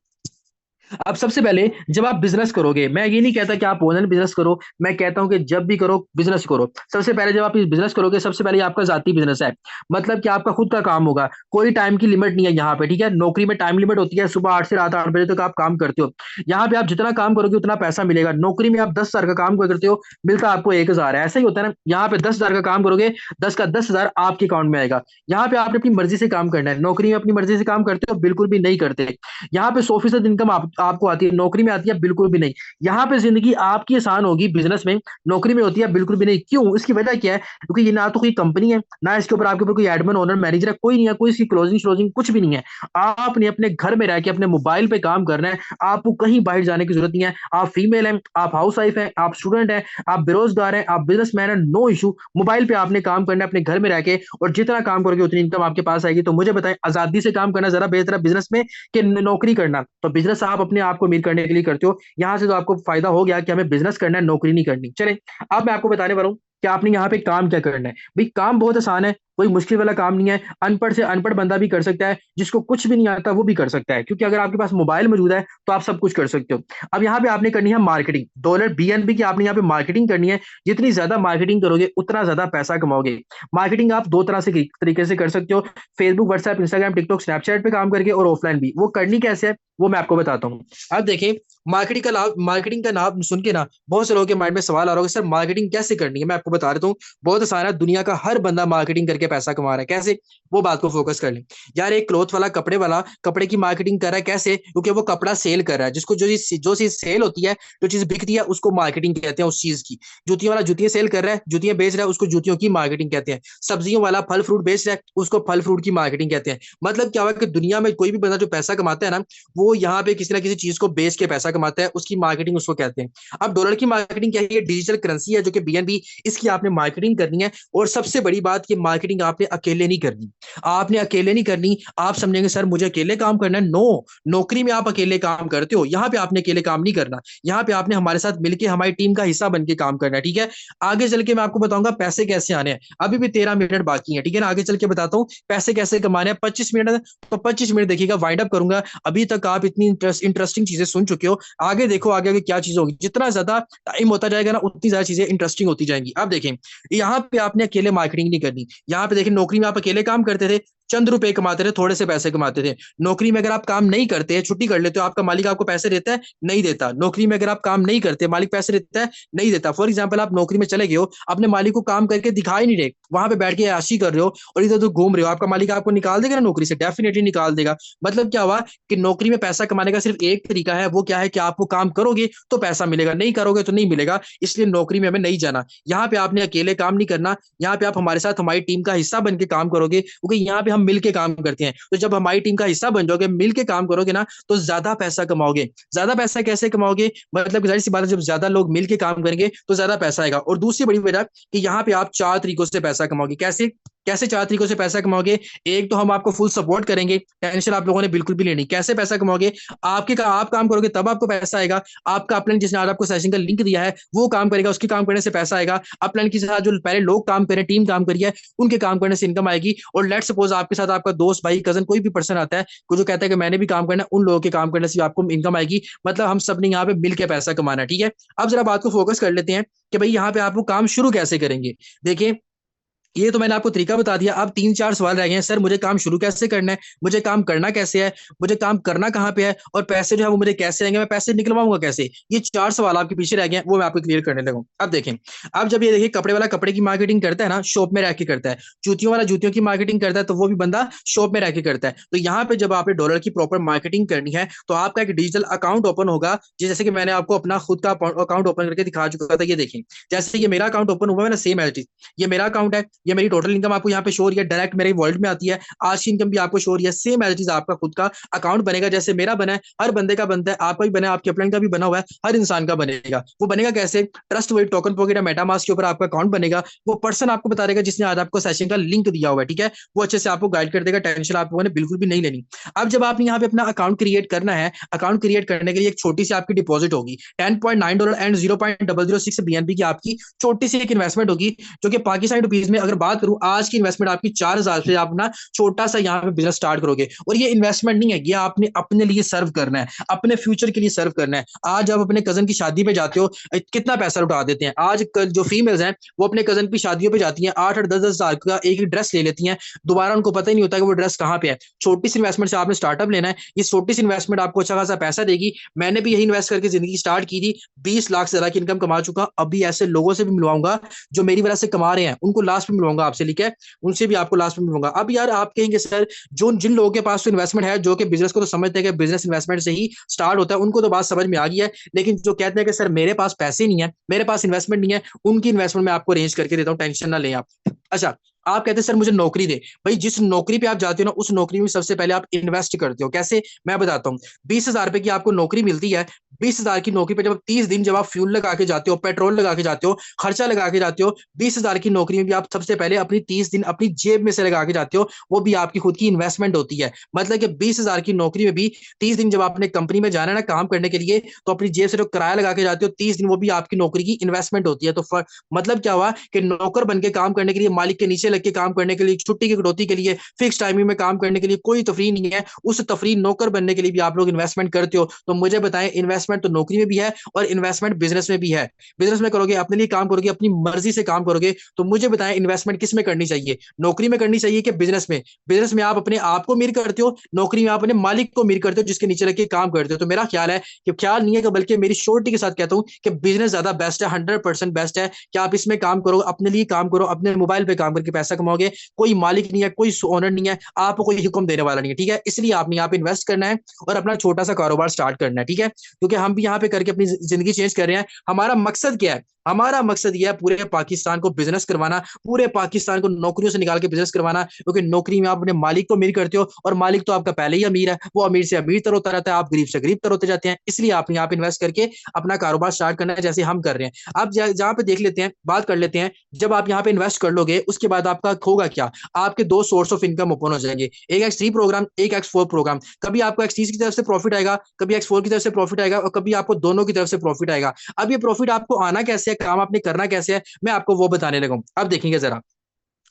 अब सबसे पहले जब आप बिजनेस करोगे, मैं ये नहीं कहता कि आप ऑनलाइन बिजनेस करो, मैं कहता हूं कि जब भी करो बिजनेस करो। सबसे पहले जब आप इस बिजनेस करोगे, सबसे पहले आपका जाती बिजनेस है, मतलब कि आपका खुद का काम होगा, कोई टाइम की लिमिट नहीं है यहाँ पे। ठीक है, नौकरी में टाइम लिमिट होती है, सुबह 8 से रात 8 बजे तक आप काम करते हो। यहाँ पे आप जितना काम करोगे उतना पैसा मिलेगा। नौकरी में आप 10,000 का काम करते हो, मिलता आपको 1,000 है, ऐसा ही होता है ना। यहाँ पे 10,000 का काम करोगे, 10 का 10,000 आपके अकाउंट में आएगा। यहाँ पे आपने अपनी मर्जी से काम करना है, नौकरी में अपनी मर्जी से काम करते हो बिल्कुल भी नहीं करते। यहाँ पे 100% इनकम आपको आती है, नौकरी में आती है बिल्कुल भी नहीं। यहाँ पे जिंदगी आपकी आसान होगी बिजनेस में, नौकरी में होती है बिल्कुल भी नहीं। क्यों? इसकी वजह क्या है? क्योंकि ये ना तो कोई कंपनी है, ना इसके ऊपर आपके ऊपर कोई एडमिन ओनर मैनेजर है, कोई नहीं है, कोई इसकी क्लोजिंग श्लोजिंग कुछ भी नहीं है। आपने अपने घर में रह के अपने मोबाइल पे काम करना है, आपको कहीं बाहर जाने की जरूरत नहीं है। आप फीमेल हैं, आप हाउस वाइफ हैं, आप स्टूडेंट हैं, आप बेरोजगार हैं, आप बिजनेसमैन हैं, नो इशू। मोबाइल पे आपने काम करना है अपने घर में रह के, और जितना काम करोगे उतनी इनकम आपके पास आएगी। तो मुझे बताएं, आजादी से काम करना ज्यादा बेहतर है बिजनेस में कि नौकरी करना? तो बिजनेस आप अपने आप को अमीर करने के लिए करते हो, यहां से तो आपको फायदा हो गया कि हमें बिजनेस करना है, नौकरी नहीं करनी। चले, अब मैं आपको बताने वाला हूँ कि आपने यहाँ पे काम क्या करना है। भाई काम बहुत आसान है, कोई मुश्किल वाला काम नहीं है। अनपढ़ से अनपढ़ बंदा भी कर सकता है, जिसको कुछ भी नहीं आता वो भी कर सकता है, क्योंकि अगर आपके पास मोबाइल मौजूद है तो आप सब कुछ कर सकते हो। अब यहाँ पे आपने करनी है मार्केटिंग, डॉलर बीएनबी की आपने यहाँ पे मार्केटिंग करनी है। जितनी ज्यादा मार्केटिंग करोगे उतना ज्यादा पैसा कमाओगे। मार्केटिंग आप दो तरह से तरीके से कर सकते हो, Facebook, WhatsApp, Instagram, TikTok, Snapchat पे काम करके, और ऑफलाइन भी। वो करनी कैसे है वो मैं आपको बताता हूँ। अब देखिए, मार्केटिंग का नाम सुन के ना बहुत से लोगों के माइंड में सवाल आ रहा होगा, सर मार्केटिंग कैसे करनी है? मैं आपको बता देता हूँ, बहुत आसान है। दुनिया का हर बंदा मार्केटिंग करके पैसा कमा रहा है। कैसे? वो बात को फोकस कर लें। यार एक क्लॉथ वाला कपड़े की मार्केटिंग कर रहा है, कैसे? क्योंकि वो कपड़ा सेल कर रहा है, जिसको जो चीज सेल होती है, जो चीज बिकती है, उसको मार्केटिंग कहते हैं उस चीज की। जुतियों वाला जुतियां सेल कर रहा है, जुतियां बेच रहा है, उसको जुतियों की मार्केटिंग कहते हैं। सब्जियों वाला फल फ्रूट बेच रहा है, उसको फल फ्रूट की मार्केटिंग कहते हैं। मतलब क्या हुआ कि दुनिया में कोई भी बंदा जो पैसा कमाता है ना, वो यहाँ पे किसी ना किसी चीज को बेच के पैसा कमाता है, उसकी मार्केटिंग उसको कहते हैं। अब डॉलर की मार्केटिंग क्या है? ये डिजिटल करेंसी है जो कि बीएनबी, इसकी आपने मार्केटिंग करनी है। और सबसे बड़ी बात, ये मार्केटिंग आपने अकेले नहीं करनी। आपने अकेले नहीं करनी। आप समझेंगे सर मुझे अकेले काम करना है, नो। नौकरी में आप अकेले काम करते हो, यहाँ पे आपने अकेले काम नहीं करना। यहाँ पे आपने हमारे साथ मिलकर हमारी टीम का हिस्सा बन के काम करना है, ठीक है? आगे चल के मैं आपको बताऊंगा पैसे कैसे आने हैं। अभी भी 13 मिनट बाकी है, ठीक है ना? आगे चल के बताता हूँ पैसे कैसे कमाने हैं। 25 मिनट है, तो 25 मिनट देखिएगा, वाइंड अप करूंगा। अभी तक आप इतनी इंटरेस्टिंग चीजें सुन चुके हो, आगे देखो आगे आगे क्या चीज होगी। जितना ज्यादा टाइम होता जाएगा ना, उतनी ज्यादा चीजें इंटरेस्टिंग होती जाएंगी। अब देखें, यहाँ पे आपने अकेले मार्केटिंग नहीं करनी। यहाँ पे देखिए, नौकरी में आप अकेले काम करते थे, चंद रुपए कमाते थे, थोड़े से पैसे कमाते थे। नौकरी में अगर आप काम नहीं करते, छुट्टी कर लेते हो, आपका मालिक आपको पैसे देता है? नहीं देता। नौकरी में अगर आप काम नहीं करते, मालिक पैसे देता है? नहीं देता। फॉर एग्जाम्पल, आप नौकरी में चले गए हो, अपने मालिक को काम करके दिखा ही नहीं रहे, वहां पे बैठ के ऐशी कर रहे हो और इधर उधर घूम रहे हो, आपका मालिक आपको निकाल देगा ना नौकरी से? डेफिनेटली निकाल देगा। मतलब क्या हुआ कि नौकरी में पैसा कमाने का सिर्फ एक तरीका है, वो क्या है कि आप वो काम करोगे तो पैसा मिलेगा, नहीं करोगे तो नहीं मिलेगा। इसलिए नौकरी में हमें नहीं जाना। यहाँ पे आपने अकेले काम नहीं करना, यहाँ पे आप हमारे साथ हमारी टीम का हिस्सा बन के काम करोगे, क्योंकि यहाँ पे हम मिलके काम करते हैं। तो जब हमारी टीम का हिस्सा बन जाओगे, मिलके काम करोगे ना, तो ज्यादा पैसा कमाओगे। ज्यादा पैसा कैसे कमाओगे? मतलब जाहिर सी बात है, जब ज्यादा लोग मिलके काम करेंगे तो ज्यादा पैसा आएगा। और दूसरी बड़ी वजह कि यहाँ पे आप 4 तरीकों से पैसा कमाओगे। कैसे? कैसे 4 तरीकों से पैसा कमाओगे? एक तो हम आपको फुल सपोर्ट करेंगे, टेंशन आप लोगों ने बिल्कुल भी लेनी। कैसे पैसा कमाओगे? आप काम करोगे तब आपको पैसा आएगा। आपका अपने जिसने आज आपको सेशन का लिंक दिया है वो काम करेगा, उसके काम करने से पैसा आएगा। अपने के साथ जो पहले लोग काम करें, टीम काम करी है, उनके काम करने से इनकम आएगी। और लेट सपोज आपके साथ आपका दोस्त, भाई, कजन, कोई भी पर्सन आता है जो कहता है कि मैंने भी काम करना है, उन लोगों के काम करने से आपको इनकम आएगी। मतलब हम सब ने यहाँ पे मिलकर पैसा कमाना है, ठीक है? अब जरा बात को फोकस कर लेते हैं कि भाई यहाँ पे आप वो काम शुरू कैसे करेंगे। देखिए, ये तो मैंने आपको तरीका बता दिया। अब 3-4 सवाल रह गए हैं, सर मुझे काम शुरू कैसे करना है, मुझे काम करना कैसे है, मुझे काम करना कहाँ पे है, और पैसे जो है वो मुझे कैसे आएंगे, मैं पैसे निकलवाऊंगा कैसे? ये 4 सवाल आपके पीछे रह गए हैं, वो मैं आपको क्लियर करने लगा। अब देखें, अब जब ये देखिए, कपड़े वाला कपड़े की मार्केटिंग करता है ना, शॉप में रह के करता है। जूतियों वाला जूतियों की मार्केटिंग करता है, तो वो भी बंदा शॉप में रह के करता है। तो यहाँ पे जब आपने डॉलर की प्रॉपर मार्केटिंग करनी है, तो आपका एक डिजिटल अकाउंट ओपन होगा। जैसे कि मैंने आपको अपना खुद का अकाउंट ओपन करके दिखा चुका था। ये देखें, जैसे ये मेरा अकाउंट ओपन हुआ है ना, सेम एज इट इज ये मेरा अकाउंट है। ये मेरी टोटल इनकम आपको यहाँ पे शो हो रही है, डायरेक्ट मेरे वॉलेट में आती है। आज की इनकम भी आपको शो हो रही है, सेम एज इट इज आपका खुद का अकाउंट बनेगा। जैसे मेरा बना है, हर बंदे का बनता है, आपका भी बना है, आपके अपने का भी बना हुआ है, हर इंसान का बनेगा। वो बनेगा कैसे? ट्रस्ट वर्ड टोकन पॉकेट या मेटामास्क के ऊपर आपका अकाउंट बनेगा। वो पर्सन आपको बता देगा जिसने आज आपको सेशन का लिंक दिया हुआ है, ठीक है? वो अच्छे से आपको गाइड कर देगा, टेंशन आप लोगों ने बिल्कुल भी नहीं लेनी। अब जब आपने यहाँ पे अपना अकाउंट क्रिएट करना है, अकाउंट क्रिएट करने के लिए एक छोटी सी आपकी डिपॉजिट होगी, $10.9 एंड 0.006 बीएनबी की आपकी छोटी सी एक इन्वेस्टमेंट होगी, जो कि पाकिस्तानी रुपीज में अगर बात करूं, आज की इन्वेस्टमेंट आपकी 4,000 से आप अपना छोटा सा यहाँ पे बिजनेस स्टार्ट करोगे। और ये इन्वेस्टमेंट नहीं है, ये आपने अपने लिए सर्व करना है, अपने फ्यूचर के लिए सर्व करना है। आज आप अपने कजन की शादी पे जाते हो, कितना पैसा उठा देते हैं। आज कल जो फीमेल्स हैं वो अपने कजन की शादियों पे जाती हैं, 8-8 10 10 हज़ार का एक ही ड्रेस ले लेती हैं, दोबारा उनको पता ही नहीं होता कि वो ड्रेस कहाँ पे है। छोटी सी इन्वेस्टमेंट से आपने स्टार्टअप लेना है, ये छोटी सी इन्वेस्टमेंट आपको अच्छा खासा पैसा देगी। मैंने भी यही इन्वेस्ट करके जिंदगी स्टार्ट की थी, 20 लाख से ज्यादा की इनकम कमा चुका। अभी ऐसे लोगों से भी मिलवाऊंगा जो मेरी वजह से कमा रहे हैं, उनको लास्ट में मिलवाऊंगा आपसे, ठीक है, उनसे भी आपको लास्ट में मिलूंगा। अब यार आप कहेंगे सर जो जिन लोगों के पास तो इन्वेस्टमेंट है, जो कि बिजनेस को तो समझते हैं कि बिजनेस इन्वेस्टमेंट से ही स्टार्ट होता है, उनको तो बात समझ में आ गई है, लेकिन जो कहते हैं कि सर मेरे पास पैसे नहीं है, मेरे पास इन्वेस्टमेंट नहीं है, उनकी इन्वेस्टमेंट मैं आपको अरेंज करके देता हूँ, टेंशन ना लें आप। अच्छा, आप कहते हैं सर मुझे नौकरी दे। भाई जिस नौकरी पे आप जाते हो ना, उस नौकरी में सबसे पहले आप इन्वेस्ट करते हो। कैसे, मैं बताता हूँ। 20,000 रुपए की आपको नौकरी मिलती है। 20,000 की नौकरी पे जब 30 दिन जब आप फ्यूल लगा के जाते हो, पेट्रोल लगा के जाते हो, खर्चा लगा के जाते हो, 20,000 की नौकरी में भी आप सबसे पहले अपनी 30 दिन अपनी जेब में से लगा के जाते हो, वो भी आपकी खुद की इन्वेस्टमेंट होती है। मतलब कि 20,000 की नौकरी में भी 30 दिन जब आपने कंपनी में जाना है ना काम करने के लिए, तो अपनी जेब से जो किराया लगा के जाते हो 30 दिन, वो भी आपकी नौकरी की इन्वेस्टमेंट होती है। तो मतलब क्या हुआ कि नौकर बन के काम करने के लिए, मालिक के नीचे लग के काम करने के लिए, छुट्टी की कटौती के लिए, फिक्स टाइमिंग में काम करने के लिए कोई तफरी नहीं है। उस तफरी नौकर बनने के लिए भी आप लोग इन्वेस्टमेंट करते हो। तो मुझे बताएं, इन्वेस्टमेंट तो नौकरी में भी है और इन्वेस्टमेंट बिजनेस में भी है। बिजनेस में करोगे, अपने लिए काम करोगे, अपनी मर्जी से काम करोगे, तो मुझे बताएं इन्वेस्टमेंट किस में करनी चाहिए, नौकरी में करनी चाहिए कि बिजनेस में? बिजनेस में आप अपने आप को मीर करते हो, नौकरी में आप अपने मालिक को मीर करते हो, जिसके नीचे रख के काम करते हो। तो मेरा ख्याल है कि ख्याल नहीं है कि बल्कि मेरी श्योरिटी के साथ कहता हूं कि बिजनेस ज्यादा बेस्ट है, 100% बेस्ट है कि आप इसमें काम करो, अपने लिए काम करो, अपने मोबाइल पे काम करके पैसा कमाओगे। कोई मालिक नहीं है, कोई ओनर नहीं है, आपको कोई हुक्म देने वाला नहीं है, ठीक है? इसलिए आपने यहाँ पे इन्वेस्ट करना है और अपना छोटा सा कारोबार स्टार्ट करना है, ठीक है? क्योंकि हम भी यहाँ पे करके अपनी जिंदगी चेंज कर रहे हैं। हमारा मकसद क्या है? हमारा मकसद यह है पूरे पाकिस्तान को बिजनेस करवाना, पूरे पाकिस्तान को नौकरियों से निकाल के बिजनेस करवाना। क्योंकि नौकरी में आप अपने मालिक को अमीर करते हो और मालिक तो आपका पहले ही अमीर है, वो अमीर से अमीर तर होता रहता है, आप गरीब से गरीब तर होते जाते हैं। इसलिए आपने यहाँ पे इन्वेस्ट करके अपना कारोबार स्टार्ट करना है, जैसे हम कर रहे हैं। अब जहाँ पे देख लेते हैं, बात कर लेते हैं, जब आप यहाँ पे इन्वेस्ट कर लोगे उसके बाद आपका होगा क्या? आपके दो सोर्स ऑफ इनकम ओपन हो जाएंगे, एक X3 प्रोग्राम, एक X4 प्रोग्राम। कभी आपको X3 की तरफ से प्रॉफिट आएगा, कभी X4 की तरफ से प्रॉफिट आएगा, और कभी आपको दोनों की तरफ से प्रॉफिट आएगा। अब ये प्रॉफिट आपको आना कैसे है, काम आपने करना कैसे है, मैं आपको वो बताने लगा हूं। अब देखेंगे जरा,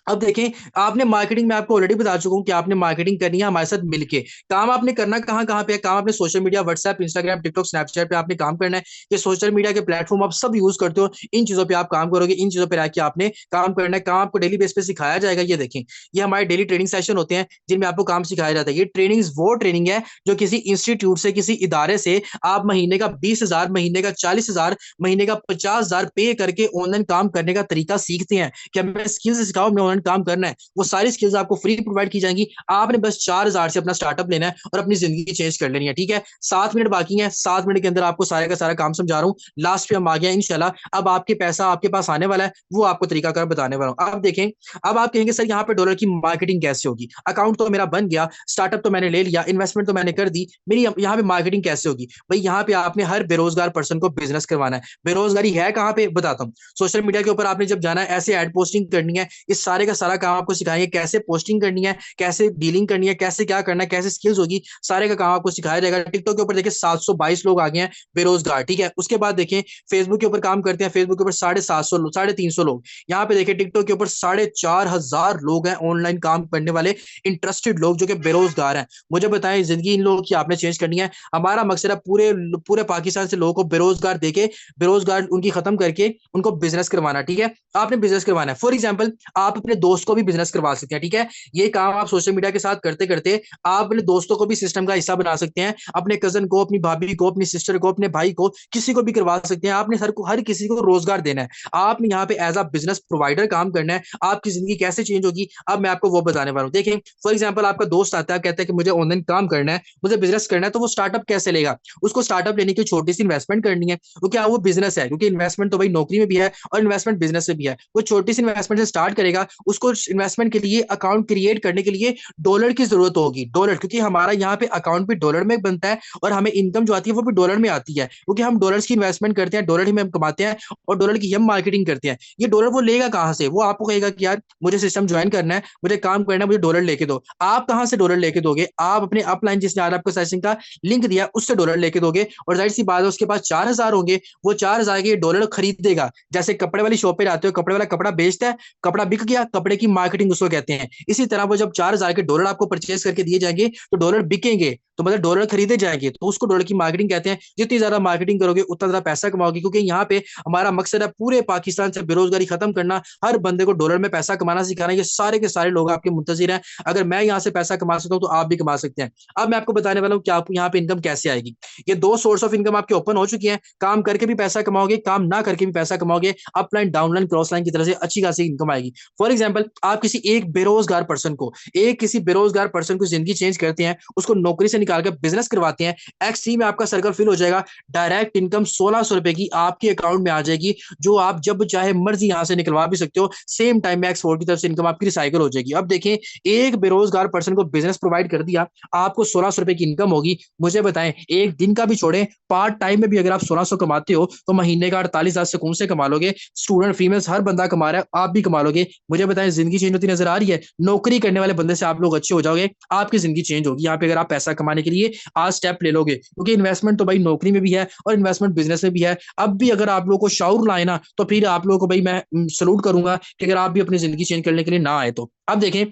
अब देखें, आपने मार्केटिंग में आपको ऑलरेडी बता चुका हूं कि आपने मार्केटिंग करनी है हमारे साथ मिलके। काम आपने करना कहां कहां पे है? काम आपने social media, WhatsApp, Instagram, TikTok, Snapchat पे आपने काम करना है। ये सोशल मीडिया के प्लेटफॉर्म आप सब यूज करते हो, इन चीजों पे आप काम करोगे, इन चीजों पे आके आपने काम करना है। काम आपको डेली बेस पे सिखाया जाएगा। ये देखें, ये हमारे डेली ट्रेनिंग सेशन होते हैं जिनमें आपको काम सिखाया जाता है। ये ट्रेनिंग वो ट्रेनिंग है जो किसी इंस्टीट्यूट से, किसी इदारे से आप महीने का 20,000, महीने का 40,000, महीने का 50,000 पे करके ऑनलाइन काम करने का तरीका सीखते हैं कि हमें स्किल्स सिखाओ, हमें ऑनलाइन काम करना है। वो सारी स्किल्स आपको फ्री प्रोवाइड की जाएंगी। आपने बस 4,000 से अपना स्टार्टअप लेना है और अपनी जिंदगी चेंज कर लेनी है, ठीक है? 7 मिनट बाकी है, 7 मिनट के अंदर आपको सारे का सारा काम समझा रहा हूँ। लास्ट पे हम आ गया इंशाल्लाह। अब आपके पैसा आपके पास आने वाला है, वो आपको तरीका कर बताने वाला हूँ। अब देखें, अब आप कहेंगे सर यहाँ पे डॉलर की मार्केटिंग कैसे होगी? अकाउंट तो मेरा बन गया, स्टार्टअप तो मैंने ले लिया, इन्वेस्टमेंट तो मैंने कर दी, मेरी यहाँ पे मार्केटिंग कैसे होगी? भाई यहाँ पे आपने हर बेरोजगार पर्सन को बिजनेस करवाना है। बेरोजगारी है कहाँ पे, बताता हूँ। सोशल मीडिया के ऊपर आपने जब जाना है, ऐसे एड पोस्टिंग करनी है, इस सारे का सारा काम आपको सिखाएंगे, कैसे पोस्टिंग करनी है, कैसे डीलिंग करनी है, कैसे क्या करना है, कैसे स्किल्स होगी, सारे का काम आपको सिखाया जाएगा। टिकटॉक के ऊपर देखिए 722 लोग आ गए हैं बेरोजगार, ठीक है? उसके बाद देखें, फेसबुक के ऊपर काम करते हैं, फेसबुक के ऊपर 750 लोग, 350 लोग। यहाँ पे देखिए टिकटॉक के ऊपर 4,500 लोग हैं ऑनलाइन काम करने वाले, इंटरेस्टेड लोग जो कि बेरोजगार हैं। मुझे बताएं, जिंदगी इन लोगों की आपने चेंज करनी है। हमारा मकसद है पूरे पूरे पाकिस्तान से लोगों को बेरोजगार देके, बेरोजगार उनकी खत्म करके उनको बिजनेस करवाना, ठीक है? आपने बिजनेस करवाना है। फॉर एग्जाम्पल, आप अपने दोस्त को भी बिजनेस करवा सकते हैं, ठीक है? ये काम आप सोशल मीडिया के साथ करते करते आप अपने दोस्तों को भी सिस्टम का हिस्सा बना सकते हैं। अपने कजन को, अपनी भाभी को, अपनी सिस्टर को, अपने भाई को, किसी को भी करवा सकते हैं। आपने हर किसी को रोजगार देना है। आपने यहाँ पे एज अ बिजनेस प्रोवाइडर काम करना है। आपकी जिंदगी कैसे चेंज होगी, अब मैं आपको वो बताने वाला हूँ। देखें, फॉर एग्जाम्पल, आपका दोस्त आता है, कहता है कि मुझे ऑनलाइन काम करना है, मुझे बिजनेस करना है, तो वो स्टार्टअप कैसे लेगा? उसको स्टार्टअप लेने की छोटी सी इन्वेस्टमेंट करनी है। वो क्या, वो बिजनेस है, क्योंकि इन्वेस्टमेंट तो भाई नौकरी में भी है और इन्वेस्टमेंट बिजनेस में भी है। वो छोटी सी इन्वेस्टमेंट से स्टार्ट करेगा। उसको इन्वेस्टमेंट के लिए, अकाउंट क्रिएट करने के लिए डॉलर की जरूरत होगी। डॉलर, क्योंकि हमारा यहाँ पे अकाउंट भी डॉलर में बनता है और हमें इनकम जो आती है वो भी डॉलर में आती है, क्योंकि हम डॉलर्स की इन्वेस्टमेंट करते हैं, डॉलर ही में हम कमाते हैं और डॉलर की हम मार्केटिंग करते हैं। ये डॉलर वो लेगा कहाँ से? वो आपको कहेगा कि यार मुझे सिस्टम ज्वाइन करना है, मुझे काम करना है, मुझे डॉलर लेके दो। आप कहाँ से डॉलर लेके दोगे? आप अपने अपलाइन, जिसने आज आपको सेशन का लिंक दिया, उससे डॉलर लेके दोगे। और जाहिर सी बात है, उसके पास 4,000 होंगे, वो 4,000 के डॉलर खरीदेगा। जैसे कपड़े वाली शॉप पे जाते हो, कपड़े वाला कपड़ा बेचता है, कपड़ा बिक गया, कपड़े की मार्केटिंग उसको कहते हैं। इसी तरह वो जब 4,000 के डॉलर आपको परचेज करके दिए जाएंगे, तो डॉलर बिकेंगे, तो मतलब डॉलर खरीदे जाएंगे, तो उसको डॉलर की मार्केटिंग कहते हैं। जितनी ज्यादा मार्केटिंग करोगे उतना ज्यादा पैसा कमाओगे, क्योंकि यहाँ पे हमारा मकसद है पूरे पाकिस्तान से बेरोजगारी खत्म करना, हर बंदे को डॉलर में पैसा कमाना सिखाना। ये सारे के सारे लोग आपके मुंतजिर हैं। अगर मैं यहाँ से पैसा कमा सकता हूँ तो आप भी कमा सकते हैं। अब मैं आपको बताने वाला हूँ कि आपको यहाँ पे इनकम कैसे आएगी। ये दो सोर्स ऑफ इनकम आपके ओपन हो चुकी है। काम करके भी पैसा कमाओगे, काम ना करके भी पैसा कमाओगे। अपलाइन, डाउनलाइन, क्रॉस लाइन की तरह से अच्छी खासी इनकम आएगी। फॉर एग्जाम्पल आप किसी एक किसी बेरोजगार पर्सन को जिंदगी चेंज करते हैं, उसको नौकरी से निकाल कर बिजनेस करवाते हैं, एक्स थ्री में आपका सर्कल फिल हो जाएगा, डायरेक्ट इनकम 1600 रुपए की आपके अकाउंट में आ जाएगी, जो आप जब चाहे मर्जी यहां से निकलवा भी सकते हो। सेम टाइम में एक्स फोर की तरफ से इनकम आपकी रिसाइकल हो जाएगी। अब देखें, एक बेरोजगार पर्सन को बिजनेस प्रोवाइड कर दिया, आपको 1600 रुपए की इनकम होगी। मुझे बताएं, एक दिन का भी छोड़े, पार्ट टाइम में भी अगर आप 1600 कमाते हो तो महीने का 48,000 सुकून से कमा लोगे। स्टूडेंट फीमेल्स हर बंदा कमा रहा है, आप भी कमा लोगे। मुझे बताएं, जिंदगी चेंज होती नजर आ रही है? नौकरी करने वाले बंदे से आप लोग अच्छे हो जाओगे, आपकी जिंदगी चेंज होगी। यहाँ पे अगर आप पैसा कमाने के लिए आज स्टेप ले लोगे, क्योंकि इन्वेस्टमेंट तो भाई नौकरी में भी है और इन्वेस्टमेंट बिजनेस में भी है। अब भी अगर आप लोगों को शाउर लाए ना, तो फिर आप लोगों को भाई मैं सलूट करूंगा कि अगर आप भी अपनी जिंदगी चेंज करने के लिए ना आए तो। अब देखें,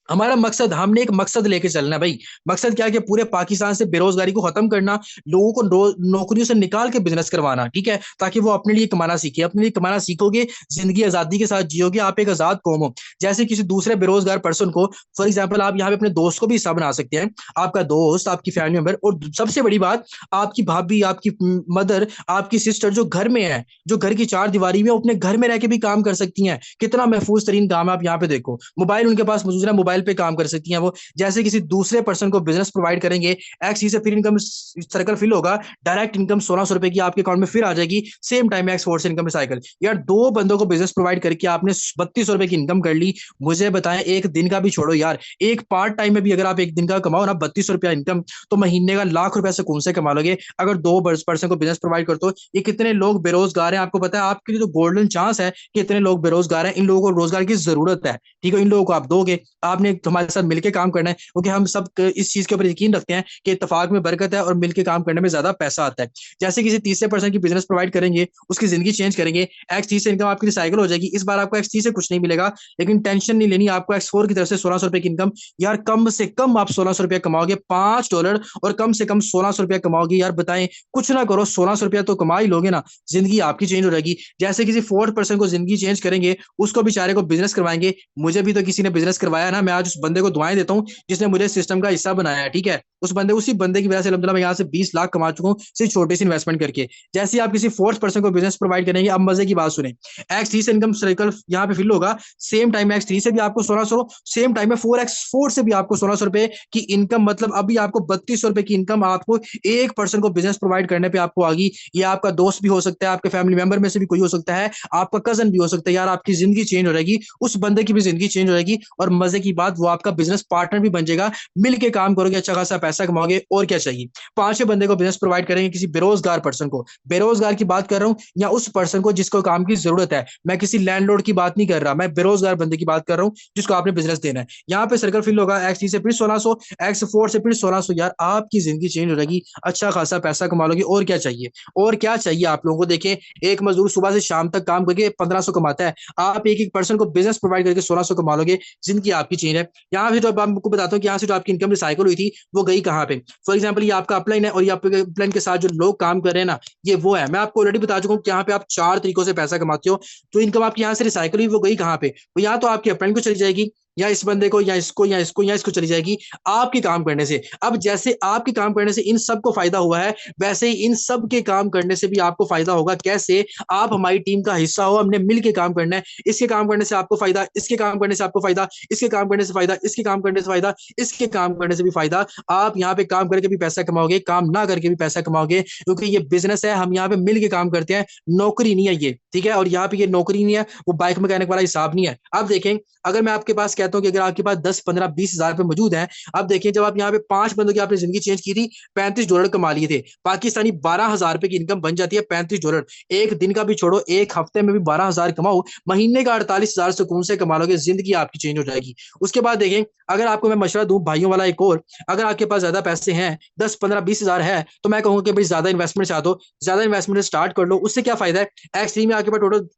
हमारा मकसद, हमने एक मकसद लेके चलना है भाई। मकसद क्या है कि पूरे पाकिस्तान से बेरोजगारी को खत्म करना, लोगों को नौकरियों से निकाल के बिजनेस करवाना, ठीक है, ताकि वो अपने लिए कमाना सीखे। अपने लिए कमाना सीखोगे, जिंदगी आजादी के साथ जियोगे, आप एक आजाद कौम हो। जैसे किसी दूसरे बेरोजगार पर्सन को, फॉर एग्जाम्पल, आप यहाँ पे अपने दोस्त को भी हिस्सा बना सकते हैं। आपका दोस्त, आपकी फैमिली मेंबर, और सबसे बड़ी बात, आपकी भाभी, आपकी मदर, आपकी सिस्टर जो घर में है, जो घर की चार दीवारी में, अपने घर में रह के भी काम कर सकती हैं। कितना महफूज तरीन काम है। आप यहाँ पे देखो, मोबाइल उनके पास मौजूद है, मोबाइल पे काम कर सकती हैं वो। जैसे किसी दूसरे पर्सन को बिजनेस प्रोवाइड करेंगे, एक्स से फिर इनकम सर्कल फिल होगा, डायरेक्ट इनकम 1600 रुपए की आपके अकाउंट में फिर आ जाएगी। सेम टाइम एक्स फोर से इनकम रिसाइकल। यार, दो बंदों को बिजनेस प्रोवाइड करके आपने 3200 रुपए की इनकम कर ली। मुझे बताएं, एक दिन का भी छोड़ो यार, एक पार्ट टाइम में भी अगर आप एक दिन का कमाओ ना 3200 रुपया इनकम, तो महीने का लाख रुपए से कौन से कमा लोगे अगर दो पर्सन को बिजनेस प्रोवाइड करते हो। ये कितने लोग बेरोजगार हैं, आपको पता है? आपके लिए तो गोल्डन चांस है कि इतने लोग बेरोजगार हैं। इन लोगों को रोजगार की जरूरत है, ठीक है, इन लोगों को आप दोगे। आपने हमारे साथ मिलकर काम करना है, क्योंकि हम सब इस चीज के ऊपर यकीन रखते हैं कि इत्तेफाक में बरकत है और मिलकर काम करने में ज्यादा पैसा आता है। जैसे किसी तीसरे पर्सन की बिजनेस प्रोवाइड करेंगे, उसकी जिंदगी चेंज करेंगे, एक्स थ्री से इनकम आपकी रिसाइकल हो जाएगी। इस बार आपको एक्स थ्री से कुछ नहीं मिलेगा, लेकिन टेंशन नहीं लेनी, आपको एक्स फोर की तरफ से 1600 रुपए की इनकम। यार, कम से कम आप 1600 रुपया कमाओगे, $5, और कम से कम 1600 रुपया कमाओगे। यार बताएं, कुछ ना करो, 1600 रुपया तो कमा ही लोगे ना, जिंदगी आपकी चेंज हो जाएगी। जैसे किसी फोर्थ पर्सन को जिंदगी चेंज करेंगे, उसको बेचारे को बिजनेस करवाएंगे। मुझे भी तो किसी ने बिजनेस करवाया ना, मैं आज उस बंदे को दुआएं देता हूँ जिसने मुझे सिस्टम का हिस्सा बनाया है, ठीक है। उसी बंदे की वजह से अल्हम्दुलिल्लाह मैं यहाँ से 20 लाख कमा चुका हूँ, सिर्फ छोटी सी इन्वेस्टमेंट करके। जैसे आप किसी फोर्थ पर्सन को बिजनेस प्रोवाइड करेंगे, अब मजे की बात सुने, एक्स थ्री से इनकम सर्कल यहाँ पे फिल होगा। सेम टाइम एक्स थ्री से भी आपको 1600, सेम टाइम में फोर एक्स फोर से भी आपको 1600 रुपए की इनकम, मतलब अभी आपको 3200 रुपए की इनकम आपको एक पर्सन को बिजनेस प्रोवाइड करने पे आपको आ गई। ये आपका दोस्त भी हो सकता है, आपके फैमिली मेंबर में से भी कोई हो सकता है, आपका कजन भी हो सकता है। यार, आपकी जिंदगी चेंज हो जाएगी, उस बंदे की भी जिंदगी चेंज हो जाएगी, और मजे की बात, वो आपका बिजनेस पार्टनर भी बन जाएगा। मिलके काम करोगे, अच्छा खासा पैसा कमाओगे, और क्या चाहिए। पांचवें बंदे को बिजनेस प्रोवाइड करेंगे, किसी बेरोजगार पर्सन को। बेरोजगार की बात कर रहा हूं, या उस पर्सन को जिसको काम की जरूरत है। मैं किसी लैंडलॉर्ड की बात नहीं कर रहा, मैं बेरोजगार बंदे की बात कर रहा हूं जिसको आपने बिजनेस देना है। यहाँ पे सर्कल फिल होगा, एक्स थ्री से फिर 1600, एक्स फोर से फिर 1600। यार, आपकी जिंदगी चेंज हो जाएगी, अच्छा खासा पैसा कमा लोगे, और क्या चाहिए। और क्या चाहिए आप लोगों को। देखें, एक मजदूर सुबह से शाम तक काम करके 1500 कमाता है, आप एक एक पर्सन को बिजनेस प्रोवाइड करके 1600 कमा लोगे, जिंदगी आपकी चेंज है। यहाँ से जो आपको बताता हूँ कि यहाँ से जो आपकी इनकम रिसाइकल हुई थी, वो गई कहाँ पे। फॉर एग्जाम्पल, ये आपका अपलाइन है, और ये आपके अपलाइन के साथ जो लोग काम कर रहे हैं ना, ये वो है। मैं आपको ऑलरेडी बता चुका हूँ कि यहाँ पे आप 4 तरीकों से पैसा कमाते हो। तो इनकम आपकी यहाँ से रिसाइकल हुई, वो गई कहाँ पे। वो यहाँ तो आपके अपलाइन को चली जाएगी, या इस बंदे को, या इसको, या इसको, या इसको चली जाएगी, आपके काम करने से। अब जैसे आपके काम करने से इन सबको फायदा हुआ है, वैसे ही इन सब के काम करने से भी आपको फायदा होगा। कैसे? आप हमारी टीम का हिस्सा हो, हमने मिलकर काम करना है। इसके काम करने से आपको फायदा, इसके काम करने से आपको फायदा, इसके काम करने से फायदा, इसके काम करने से फायदा, इसके काम करने से भी फायदा। आप यहाँ पे काम करके भी पैसा कमाओगे, काम ना करके भी पैसा कमाओगे, क्योंकि ये बिजनेस है, हम यहाँ पे मिलकर काम करते हैं, नौकरी नहीं है ये, ठीक है। और यहाँ पे ये नौकरी नहीं है, वो बाइक मैकेनिक वाला हिसाब नहीं है। आप देखें, अगर मैं आपके पास कहता हूँ कि अगर आपके पास 10, 15, 20 हजार रुपए मौजूद है, अब देखिए, जब आप यहाँ पे 5 बंदों की आपने जिंदगी चेंज की थी, $35 कमा लिए थे, पाकिस्तानी 12,000 रुपए की इनकम बन जाती है। $35 एक दिन का भी छोड़ो, एक हफ्ते में भी 12,000 कमाओ, महीने का 48,000 सुकून से कमा लोगे, जिंदगी आपकी चेंज हो जाएगी। उसके बाद देखें, अगर आपको मैं मशवरा दूं भाइयों वाला एक और, अगर आपके पास ज्यादा पैसे हैं, 10, 15, 20 हजार है, तो मैं कहूंगा कि भाई ज्यादा इन्वेस्टमेंट चाहते हो, ज्यादा इन्वेस्टमेंट स्टार्ट कर लो। उससे क्या फायदा है, एक्स थ्री में आपके पास टोटल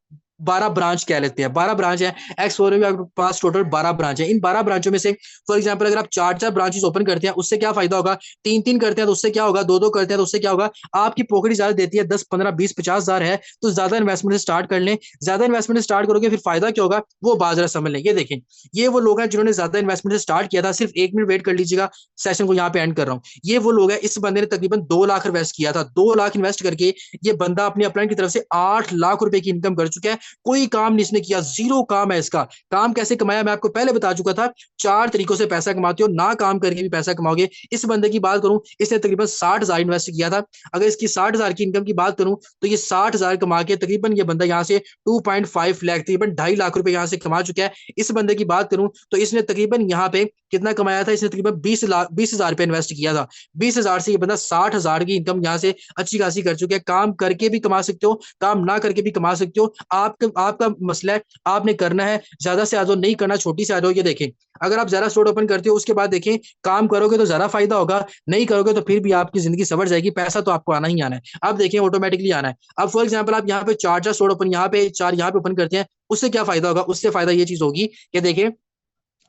12 ब्रांच कह लेते हैं, 12 ब्रांच है। एक्स फोर में भी आपके पास टोटल 12 ब्रांच है। इन 12 ब्रांचों में से फॉर एग्जांपल अगर आप 4-4 ब्रांचेस ओपन करते हैं, उससे क्या फायदा होगा। 3-3 करते हैं तो उससे क्या होगा, 2-2 करते हैं तो उससे क्या होगा। आपकी पॉकेट ज्यादा देती है, 10, 15, 20, 50 हजार है, तो ज्यादा इन्वेस्टमेंट से स्टार्ट कर लें। ज्यादा इन्वेस्टमेंट से स्टार्ट करोगे, फिर फायदा क्या होगा, वो बाजरा समझ लें। ये देखें, ये वो लोग हैं जिन्होंने ज्यादा इन्वेस्टमेंट से स्टार्ट किया था। सिर्फ 1 मिनट वेट कर लीजिएगा, सेशन को यहाँ पे एंड कर रहा हूँ। ये वो लोग हैं, इस बंदे ने तकरीबन 2 लाख इन्वेस्ट किया था। 2 लाख इन्वेस्ट करके ये बंदा अपने अपलाइन की तरफ से 8 लाख रुपए की इनकम कर चुका है। कोई काम नहीं इसने किया, जीरो काम है इसका। काम कैसे कमाया मैं आपको पहले बता चुका था, 4 तरीकों से पैसा कमाते हो, ना काम करके भी पैसा कमाओगे। इस बंदे की बात करूं, इसने तकरीबन 60,000 इन्वेस्ट किया था। अगर इसकी 60,000 की इनकम की बात करूं तो ये 60,000 कमा के तकरीबन ये बंदा यहाँ से 2.5 लाख, तकरीबन 2.5 लाख रुपए यहाँ से कमा चुका है। इस बंदे की बात करूं तो इसने तकरीबन यहाँ पे कितना कमाया था, इसने तकरीबन 20,000 रुपए इन्वेस्ट किया था। 20,000 से ये बंदा 60,000 की इनकम यहाँ से अच्छी खासी कर चुके हैं। काम करके भी कमा सकते हो, काम ना करके भी कमा सकते हो। आपका मसला है, आपने करना है, ज्यादा से ज्यादा नहीं करना, छोटी से ज्यादा। ये देखें, अगर आप ज्यादा स्टोर ओपन करते हो उसके बाद देखें काम करोगे तो ज्यादा फायदा होगा, नहीं करोगे तो फिर भी आपकी जिंदगी सवर जाएगी। पैसा तो आपको आना ही आना है, अब देखें ऑटोमेटिकली आना है। अब फॉर एग्जाम्पल आप यहाँ पे चार चार स्टोर ओपन, यहाँ पे चार यहाँ पे ओपन करते हैं, उससे क्या फायदा होगा? उससे फायदा ये चीज होगी कि देखें,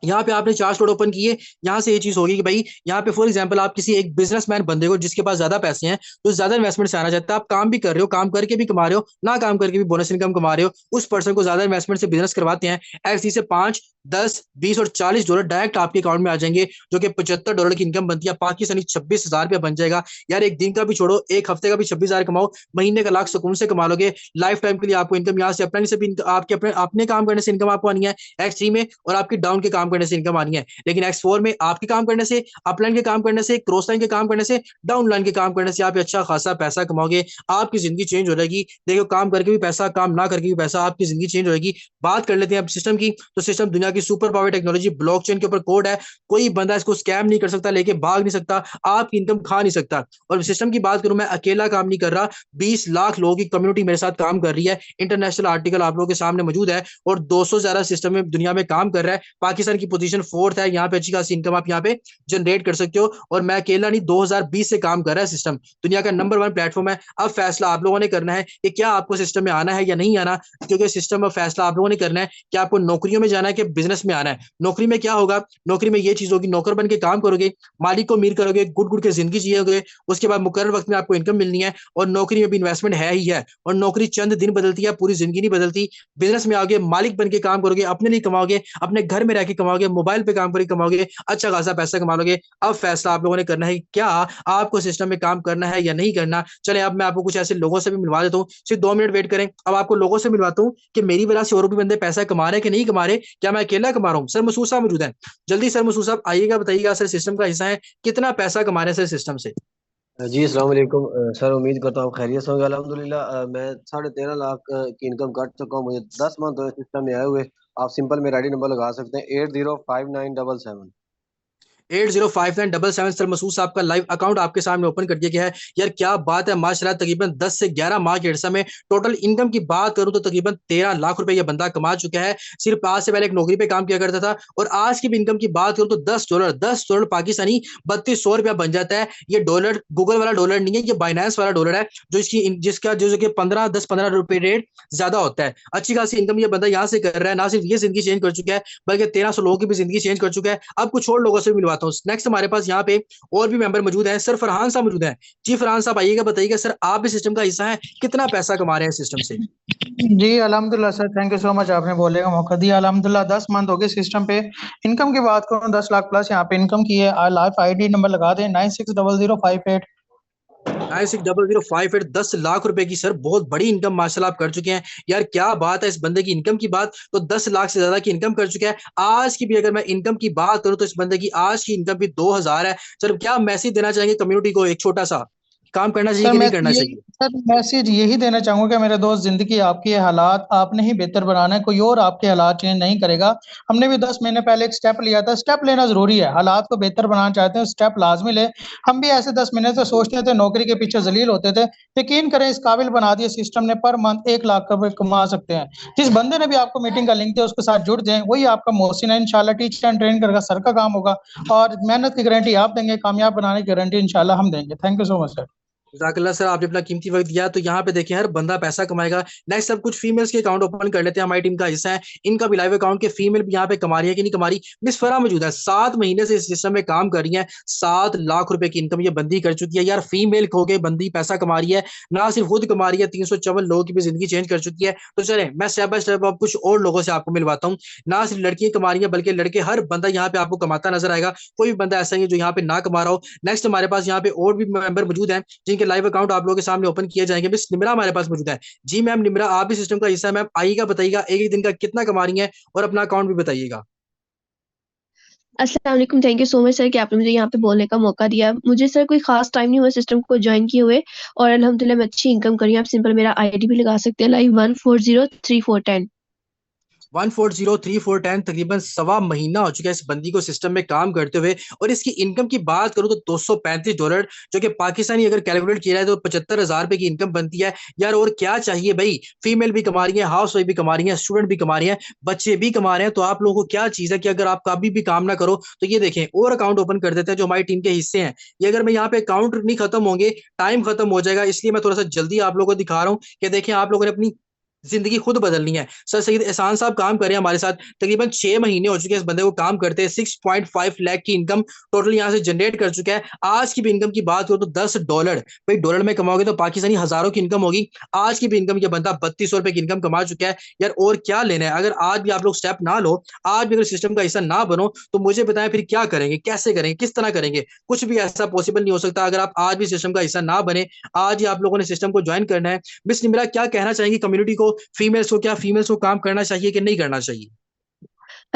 यहाँ पे आपने 4 स्टोर ओपन किए, यहाँ से ये चीज होगी कि भाई यहाँ पे फॉर एग्जांपल आप किसी एक बिजनेसमैन बंदे को जिसके पास ज्यादा पैसे हैं, तो ज्यादा इन्वेस्टमेंट से आना चाहता है। आप काम भी कर रहे हो, काम करके भी कमा रहे हो, ना काम करके भी बोनस इनकम कमा रहे हो, उस पर्सन को ज्यादा इन्वेस्टमेंट से बिजनेस करवाते हैं। ऐसे से 5, 10, 20 और 40 डॉलर डायरेक्ट आपके अकाउंट में आ जाएंगे, जो कि 75 डॉलर की इनकम बनती है पाकिस्तानी। 26,000 रुपया बन जाएगा यार। एक दिन का भी छोड़ो, एक हफ्ते का भी 26,000 कमाओ, महीने का लाख सुकून से कमा लोगे। लाइफ टाइम के लिए आपको इनकम यहाँ से अपना नहीं, से आपके अपने काम करने से इनकम आपको आनी है X3 में, और आपकी डाउन के काम करने से इनकम आनी है। लेकिन X4 में आपके काम करने से, अपलाइन के काम करने से, क्रॉस लाइन के काम करने से, डाउन लाइन के काम करने से आप अच्छा खासा पैसा कमाओगे। आपकी जिंदगी चेंज हो जाएगी। देखो, काम करके भी पैसा, काम ना करके भी पैसा, आपकी जिंदगी चेंज हो जाएगी। बात कर लेते हैं अब सिस्टम की। तो सिस्टम दुनिया की सुपर पावर टेक्नोलॉजी, ब्लॉकचेन के ऊपर कोड है। कोई बंदा इसको स्कैम नहीं कर सकता, लेके भाग नहीं सकता, आपकी इनकम खा नहीं सकता। और सिस्टम की बात करूं, मैं अकेला काम नहीं कर रहा, 20 लाख लोगों की कम्युनिटी मेरे साथ काम कर रही है। इंटरनेशनल आर्टिकल आप लोगों के सामने मौजूद है, और 200 से ज्यादा सिस्टम में दुनिया में काम कर रहा है। पाकिस्तान की पोजीशन 4th है, यहाँ पे अच्छी खासी इनकम आप यहाँ पे जनरेट कर सकते हो। और मैं अकेला नहीं, 2020 से काम कर रहा है सिस्टम, दुनिया का नंबर 1 प्लेटफॉर्म है। अब फैसला आप लोगों ने करना है कि क्या आपको सिस्टम में आना है या नहीं आना, क्योंकि सिस्टम में फैसला आप लोगों ने करना है कि आपको नौकरियों में जाना है कि बिजनेस में आना है। नौकरी में क्या होगा? नौकरी में ये चीज होगी, नौकर बन के काम करोगे, मालिक को अमीर करोगे, गुड गुड के जिंदगी जियोगे, उसके बाद मुकर्रर वक्त में आपको इनकम मिलनी है। और नौकरी में भी इन्वेस्टमेंट है ही है, और नौकरी चंद दिन बदलती है, पूरी जिंदगी नहीं बदलती। बिजनेस में आओगे, मालिक बन के काम करोगे, अपने लिए कमाओगे, अपने घर में रह के कमाओगे, मोबाइल पे काम करके कमाओगे, अच्छा खासा पैसा कमा लोगे। अब फैसला आप लोगों ने करना है, क्या आपको सिस्टम में काम करना है या नहीं करना। चले, अब मैं आपको कुछ ऐसे लोगों से भी मिलवा देता हूँ, सिर्फ 2 मिनट वेट करें। अब आपको लोगों से मिलवाता हूँ कि मेरी वजह से और भी बंदे पैसा कमा रहे हैं कि नहीं कमा रहे, क्या मैं अकेला कमा रहा हूँ। सर मसूद साहब मौजूद है, जल्दी सर मसूद साहब आइएगा, बताइएगा सर सिस्टम का हिस्सा है, कितना पैसा कमा रहे हैं सर सिस्टम से। जी अस्सलाम वालेकुम सर, उम्मीद करता हूँ आप खैरियत से होंगे। अल्हम्दुलिल्लाह मैं 13.5 लाख की इनकम कर चुका हूँ। मुझे 10 मंथ हुए सिस्टम में आए हुए। आप सिंपल मेरा आईडी नंबर लगा सकते हैं, 805977। 805977। सर मसूद साहब का लाइव अकाउंट आपके सामने ओपन कर दिया गया है। यार क्या बात है, माशाल्लाह, तकरीबन 10 से 11 माह के अरसा में टोटल इनकम की बात करूं तो तकरीबन 13 लाख रुपए ये बंदा कमा चुका है। सिर्फ आज से पहले एक नौकरी पे काम किया करता था, और आज की भी इनकम की बात करूं तो $10 पाकिस्तानी 3200 रुपया बन जाता है। ये डॉलर गूगल वाला डॉलर नहीं है, ये बाइनेंस वाला डॉलर है, जो इसकी जिसका जो कि 15 रुपए रेट ज्यादा होता है। अच्छी खासी इनकम ये बंदा यहाँ से कर रहा है। ना सिर्फ ये जिंदगी चेंज कर चुका है, बल्कि 1300 लोगों की भी जिंदगी चेंज कर चुका है। अब कुछ और लोगों से मिलवा हूँ। नेक्स्ट हमारे पास यहाँ पे और भी मेंबर मौजूद हैं, सर फरहान साहब मौजूद हैं। जी फरहान साहब आइएगा, बताइएगा सर आप भी सिस्टम का हिस्सा हैं, कितना पैसा कमा रहे हैं सिस्टम से। जी अल्हम्दुलिल्लाह sir, thank you so much, आपने बोलने का मौका दिया। अल्हम्दुलिल्लाह 10 मंथ हो गए सिस्टम पे। इनकम की बात करूँ 10 लाख प्लस यहाँ पे इनकम की है। लाइफ आईडी नंबर लगा दें 960058। 960058। 10 लाख रुपए की सर बहुत बड़ी इनकम माशाल्लाह आप कर चुके हैं। यार क्या बात है, इस बंदे की इनकम की बात तो 10 लाख से ज्यादा की इनकम कर चुका है। आज की भी अगर मैं इनकम की बात करूं तो इस बंदे की आज की इनकम भी 2000 है। सर क्या मैसेज देना चाहेंगे कम्युनिटी को, एक छोटा सा, काम करना चाहिए सर कि मैं नहीं करना ये चाहिए। सर मैसेज यही देना चाहूंगा कि मेरे दोस्त, जिंदगी आपकी है, हालात आपने ही बेहतर बनाना है, कोई और आपके हालात चेंज नहीं करेगा। हमने भी 10 महीने पहले एक स्टेप लिया था। स्टेप लेना जरूरी है, हालात को बेहतर बनाना चाहते हैं स्टेप लाजमी ले। हम भी ऐसे 10 महीने से सोचते थे, नौकरी के पीछे जलील होते थे। यकीन करें, इस काबिल बना दिया सिस्टम ने, पर मंथ 1 लाख रुपए कमा सकते हैं। जिस बंदे ने भी आपको मीटिंग का लिंक दिया उसके साथ जुड़ जाए, वही आपका मोहसिन है इंशाल्लाह। टीचर एंड ट्रेन करेगा, सर का काम होगा, और मेहनत की गारंटी आप देंगे, कामयाब बनाने की गारंटी इंशाल्लाह हम देंगे। Thank you so much sir. जज़ाकल्लाह सर, आपने अपना कीमती वक्त दिया। तो यहाँ पे देखिए हर बंदा पैसा कमाएगा। नेक्स्ट अब कुछ फीमेल्स के अकाउंट ओपन कर लेते हैं, हमारी टीम का हिस्सा है। इनका भी लाइव अकाउंट के फीमेल भी यहाँ पे कमा रही है कि नहीं कमा रही। मिस फरा मौजूद है, 7 महीने से इस सिस्टम में काम कर रही है। 7 लाख रुपए की इनकम ये बंदी कर चुकी है। यार फीमेल हो के बंदी पैसा कमा रही है, ना सिर्फ खुद कमा रही है, 354 लोगों की भी जिंदगी चेंज कर चुकी है। तो चले मैं स्टेप बाय स्टेप अब कुछ और लोगों से आपको मिलवाता हूँ। ना सिर्फ लड़कियां कमा रही है, बल्कि लड़के, हर बंदा यहाँ पे आपको कमाता नजर आएगा। कोई भी बंदा ऐसा नहीं है जो यहाँ पे ना कमा रहा हो। नेक्स्ट हमारे पास यहाँ पे और भी मेंबर मौजूद है जिनका के लाइव अकाउंट आप लोगों के सामने ओपन किए जाएंगे। मिस निम्रा हमारे पास मौजूद है। जी मैम निम्रा, आप भी सिस्टम का हिस्सा है मैम, आइएगा बताइएगा एक एक दिन का कितना कमा रही है और अपना अकाउंट भी बताइएगा। अस्सलाम वालेकुम, thank you so much sir कि आपने मुझे यहाँ पे बोलने का मौका दिया। मुझे सर कोई खास टाइम नहीं हुआ सिस्टम को ज्वाइन किए हुए, और अल्हम्दुलिल्लाह मैं अच्छी इनकम कर रही हूँ। आप सिंपल मेरा आईडी भी लगा सकते हैं, लाइव 1403 410। 1403 410 तकरीबन सवा महीना हो चुका है इस बंदी को सिस्टम में काम करते हुए, और इसकी इनकम की बात करूं तो $235, जो कि पाकिस्तानी अगर कैलकुलेट किया जाए तो 75,000 रुपए की इनकम बनती है यार। और क्या चाहिए भाई, फीमेल भी कमा रही है, हाउस वाइफ भी कमा रही है, स्टूडेंट भी कमा रही है, बच्चे भी कमा रहे हैं। तो आप लोगों को क्या चीज है कि अगर आप कभी भी काम ना करो तो ये देखें और अकाउंट ओपन कर देते हैं जो हमारी टीम के हिस्से हैं। ये अगर मैं यहाँ पे अकाउंट नहीं खत्म होंगे, टाइम खत्म हो जाएगा, इसलिए मैं थोड़ा सा जल्दी आप लोगों को दिखा रहा हूँ कि देखें आप लोगों ने अपनी जिंदगी खुद बदलनी है। सर सईद एहसान साहब काम कर रहे हैं हमारे साथ, तकरीबन 6 महीने हो चुके हैं इस बंदे को काम करते हैं। 6.5 लाख की इनकम टोटल यहाँ से जनरेट कर चुका है। आज की भी इनकम की बात करो तो $10, भाई डॉलर में कमाओगे तो पाकिस्तानी हजारों की इनकम होगी। आज की भी इनकम ये बंदा ₹3200 की इनकम कमा चुका है यार। और क्या लेना है, अगर आज भी आप लोग स्टेप ना लो, आज भी अगर सिस्टम का हिस्सा ना बनो तो मुझे बताएं फिर क्या करेंगे, कैसे करेंगे, किस तरह करेंगे। कुछ भी ऐसा पॉसिबल नहीं हो सकता अगर आप आज भी सिस्टम का हिस्सा ना बने। आज ही आप लोगों ने सिस्टम को ज्वाइन करना है। मिस निम्रा क्या कहना चाहेंगी कम्युनिटी को, फीमेल्स को, क्या फीमेल्स को काम करना चाहिए कि नहीं करना चाहिए?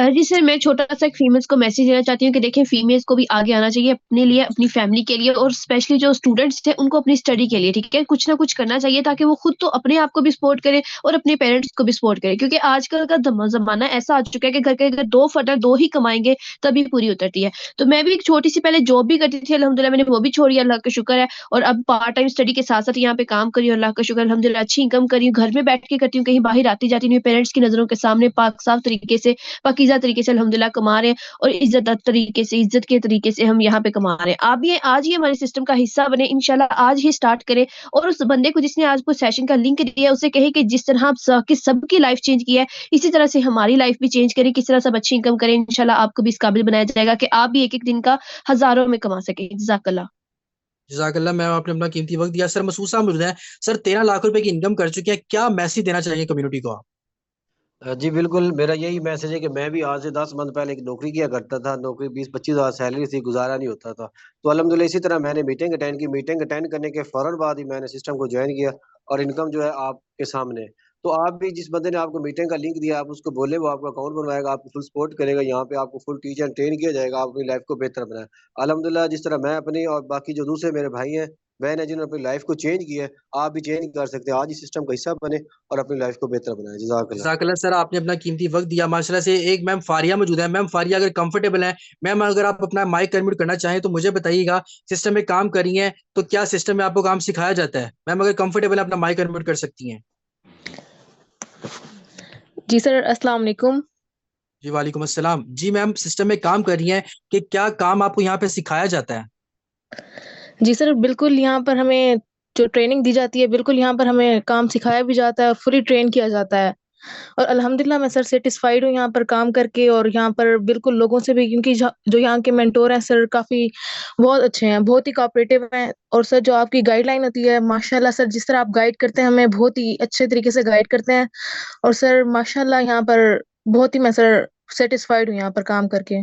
जी सर, मैं छोटा सा एक फीमेल्स को मैसेज देना चाहती हूँ कि देखिए फीमेल्स को भी आगे आना चाहिए अपने लिए, अपनी फैमिली के लिए, और स्पेशली जो स्टूडेंट्स थे उनको अपनी स्टडी के लिए, ठीक है, कुछ ना कुछ करना चाहिए ताकि वो खुद तो अपने आप को भी सपोर्ट करें और अपने पेरेंट्स को भी सपोर्ट करें। क्योंकि आजकल का जमाना ऐसा आ चुका है कि घर के अगर दो फटर दो ही कमाएंगे तभी पूरी उतरती है। तो मैं भी एक छोटी सी पहले जॉब भी करती थी, अल्हम्दुलिल्लाह मैंने वो भी छोड़ी, अल्लाह का शुक्र है। और अब पार्ट टाइम स्टडी के साथ साथ यहाँ पे काम करी हूँ, अल्लाह का शुक्र, अल्हम्दुलिल्लाह अच्छी इनकम करी हूँ, घर में बैठ के करती हूँ, कहीं बाहर आती जाती नहीं, पेरेंट्स की नजरों के सामने पाक साफ तरीके से, पाकीज़ा तरीके से अल्हम्दुलिल्लाह कमा रहे हैं, और इज़्ज़त तरीके से, इज़्ज़त के तरीके से हम यहाँ पे कमा रहे हैं। आप भी आज ही हमारे सिस्टम का हिस्सा बने, इंशाल्लाह आज ही स्टार्ट करें। और उस बंदे को जिसने आज को सेशन का लिंक दिया है उसे कहे कि जिस तरह आप कि सबकी लाइफ चेंज की है, इसी तरह से हमारी लाइफ भी चेंज करें, किस तरह सब अच्छी इनकम करें। इंशाल्लाह आपको भी इस काबिल बनाया जाएगा कि आप भी एक-एक दिन का हज़ारों में कमा सकें। जज़ाकल्लाह। जज़ाकल्लाह मैम, आपने अपना कीमती वक्त दिया। सर मसूद साहब मौजूद हैं। सर 13 लाख रुपए की इनकम कर चुके हैं, क्या मैसेज देना चाहिए कम्युनिटी को आप? जी बिल्कुल, मेरा यही मैसेज है कि मैं भी आज से 10 मंथ पहले एक नौकरी किया करता था। नौकरी 20-25 हज़ार सैलरी से गुजारा नहीं होता था। तो अल्हम्दुलिल्लाह इसी तरह मैंने मीटिंग अटेंड की। मीटिंग अटेंड करने के फ़ौरन बाद ही मैंने सिस्टम को ज्वाइन किया, और इनकम जो है आपके सामने है। तो आप भी, जिस बंदे ने आपको मीटिंग का लिंक दिया, आप उसको बोले, वो आपका अकाउंट बनवाएगा, आपको फुल सपोर्ट करेगा। यहाँ पे आपको फुल टीच एंड ट्रेन किया जाएगा, आप अपनी लाइफ को बेहतर बनाएं। अल्हम्दुलिल्लाह जिस तरह मैं अपनी और बाकी जो दूसरे मेरे भाई हैं, बहन है, जिन्होंने अपनी लाइफ को चेंज किया है, आप भी चेंज कर सकते हैं। आज इस सिस्टम का हिस्सा बने और अपनी लाइफ को बेहतर बनाएं। जज़ाकल्लाह। जज़ाकल्लाह सर, आपने अपना कीमती वक्त दिया माशाल्लाह से। एक मैम फारिया मौजूद है। मैम फारिया अगर कंफर्टेबल है, मैम अगर आप अपना माइक अनम्यूट करना चाहें तो मुझे बताइएगा। सिस्टम में काम करी हैं तो क्या सिस्टम में आपको काम सिखाया जाता है? मैम अगर कंफर्टेबल है अपना माइक अनम्यूट कर सकती हैं। जी सर, अस्सलाम वालेकुम। जी वालेकुम अस्सलाम। जी मैम, सिस्टम में काम कर रही हैं कि क्या काम आपको यहाँ पे सिखाया जाता है? जी सर, बिल्कुल यहाँ पर हमें जो ट्रेनिंग दी जाती है, बिल्कुल यहाँ पर हमें काम सिखाया भी जाता है और फुली ट्रेन किया जाता है। और अल्हम्दुलिल्लाह मैं सर सैटिस्फाइड हूँ यहाँ पर काम करके, और यहाँ पर बिल्कुल लोगों से भी, क्योंकि जो यहाँ के मेंटोर हैं सर काफ़ी बहुत अच्छे हैं, बहुत ही कोऑपरेटिव हैं। और सर जो आपकी गाइडलाइन होती है, माशाल्लाह सर जिस तरह आप गाइड करते हैं हमें, बहुत ही अच्छे तरीके से गाइड करते हैं। और सर माशाल्लाह यहाँ पर बहुत ही मैं सर सैटिस्फाइड हूँ यहाँ पर काम करके।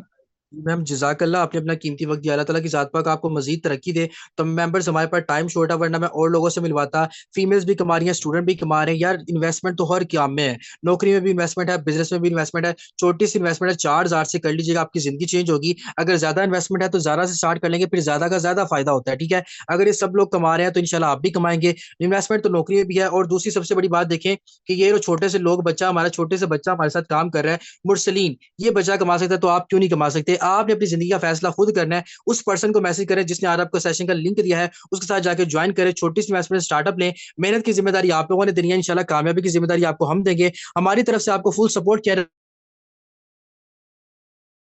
मैम जज़ाकल्लाह, आपने अपना कीमती वक्त दिया। अल्लाह ताला की ज़ात पाक आपको मज़ीद तरक्की दे। तो मेंबर्स हमारे पास टाइम शॉर्ट है, वरना मैं और लोगों से मिलवाता। फीमेल्स भी कमा रही हैं, स्टूडेंट भी कमा रहे हैं यार। इन्वेस्टमेंट तो हर काम में है, नौकरी में भी इन्वेस्टमेंट है, बिजनेस में भी इन्वेस्टमेंट है। छोटी सी इन्वेस्टमेंट है, 4,000 से कर लीजिएगा, आपकी ज़िंदगी चेंज होगी। अगर ज़्यादा इन्वेस्टमेंट है तो ज़्यादा से स्टार्ट कर लेंगे, फिर ज़्यादा का ज़्यादा फ़ायदा होता है। ठीक है, अगर ये सब लोग कमा रहे हैं तो इंशाल्लाह आप भी कमाएंगे। इन्वेस्टमेंट तो नौकरी में भी है। और दूसरी सबसे बड़ी बात देखें कि ये जो छोटे से लोग बच्चा, हमारा छोटे से बच्चा हमारे साथ काम कर रहा है, मुरसलीन, ये बच्चा कमा सकता है तो आप क्यों नहीं कमा सकते? आपने अपनी जिंदगी का फैसला खुद करना है। उस पर्सन को मैसेज करें जिसने आज आपको सेशन का लिंक दिया है, उसके साथ जाकर ज्वाइन करें। छोटी सी इन्वेस्टमेंट स्टार्टअप लें। मेहनत की जिम्मेदारी आप लोगों ने देनी है, इंशाल्लाह कामयाबी की जिम्मेदारी आपको हम देंगे। हमारी तरफ से आपको फुल सपोर्ट किया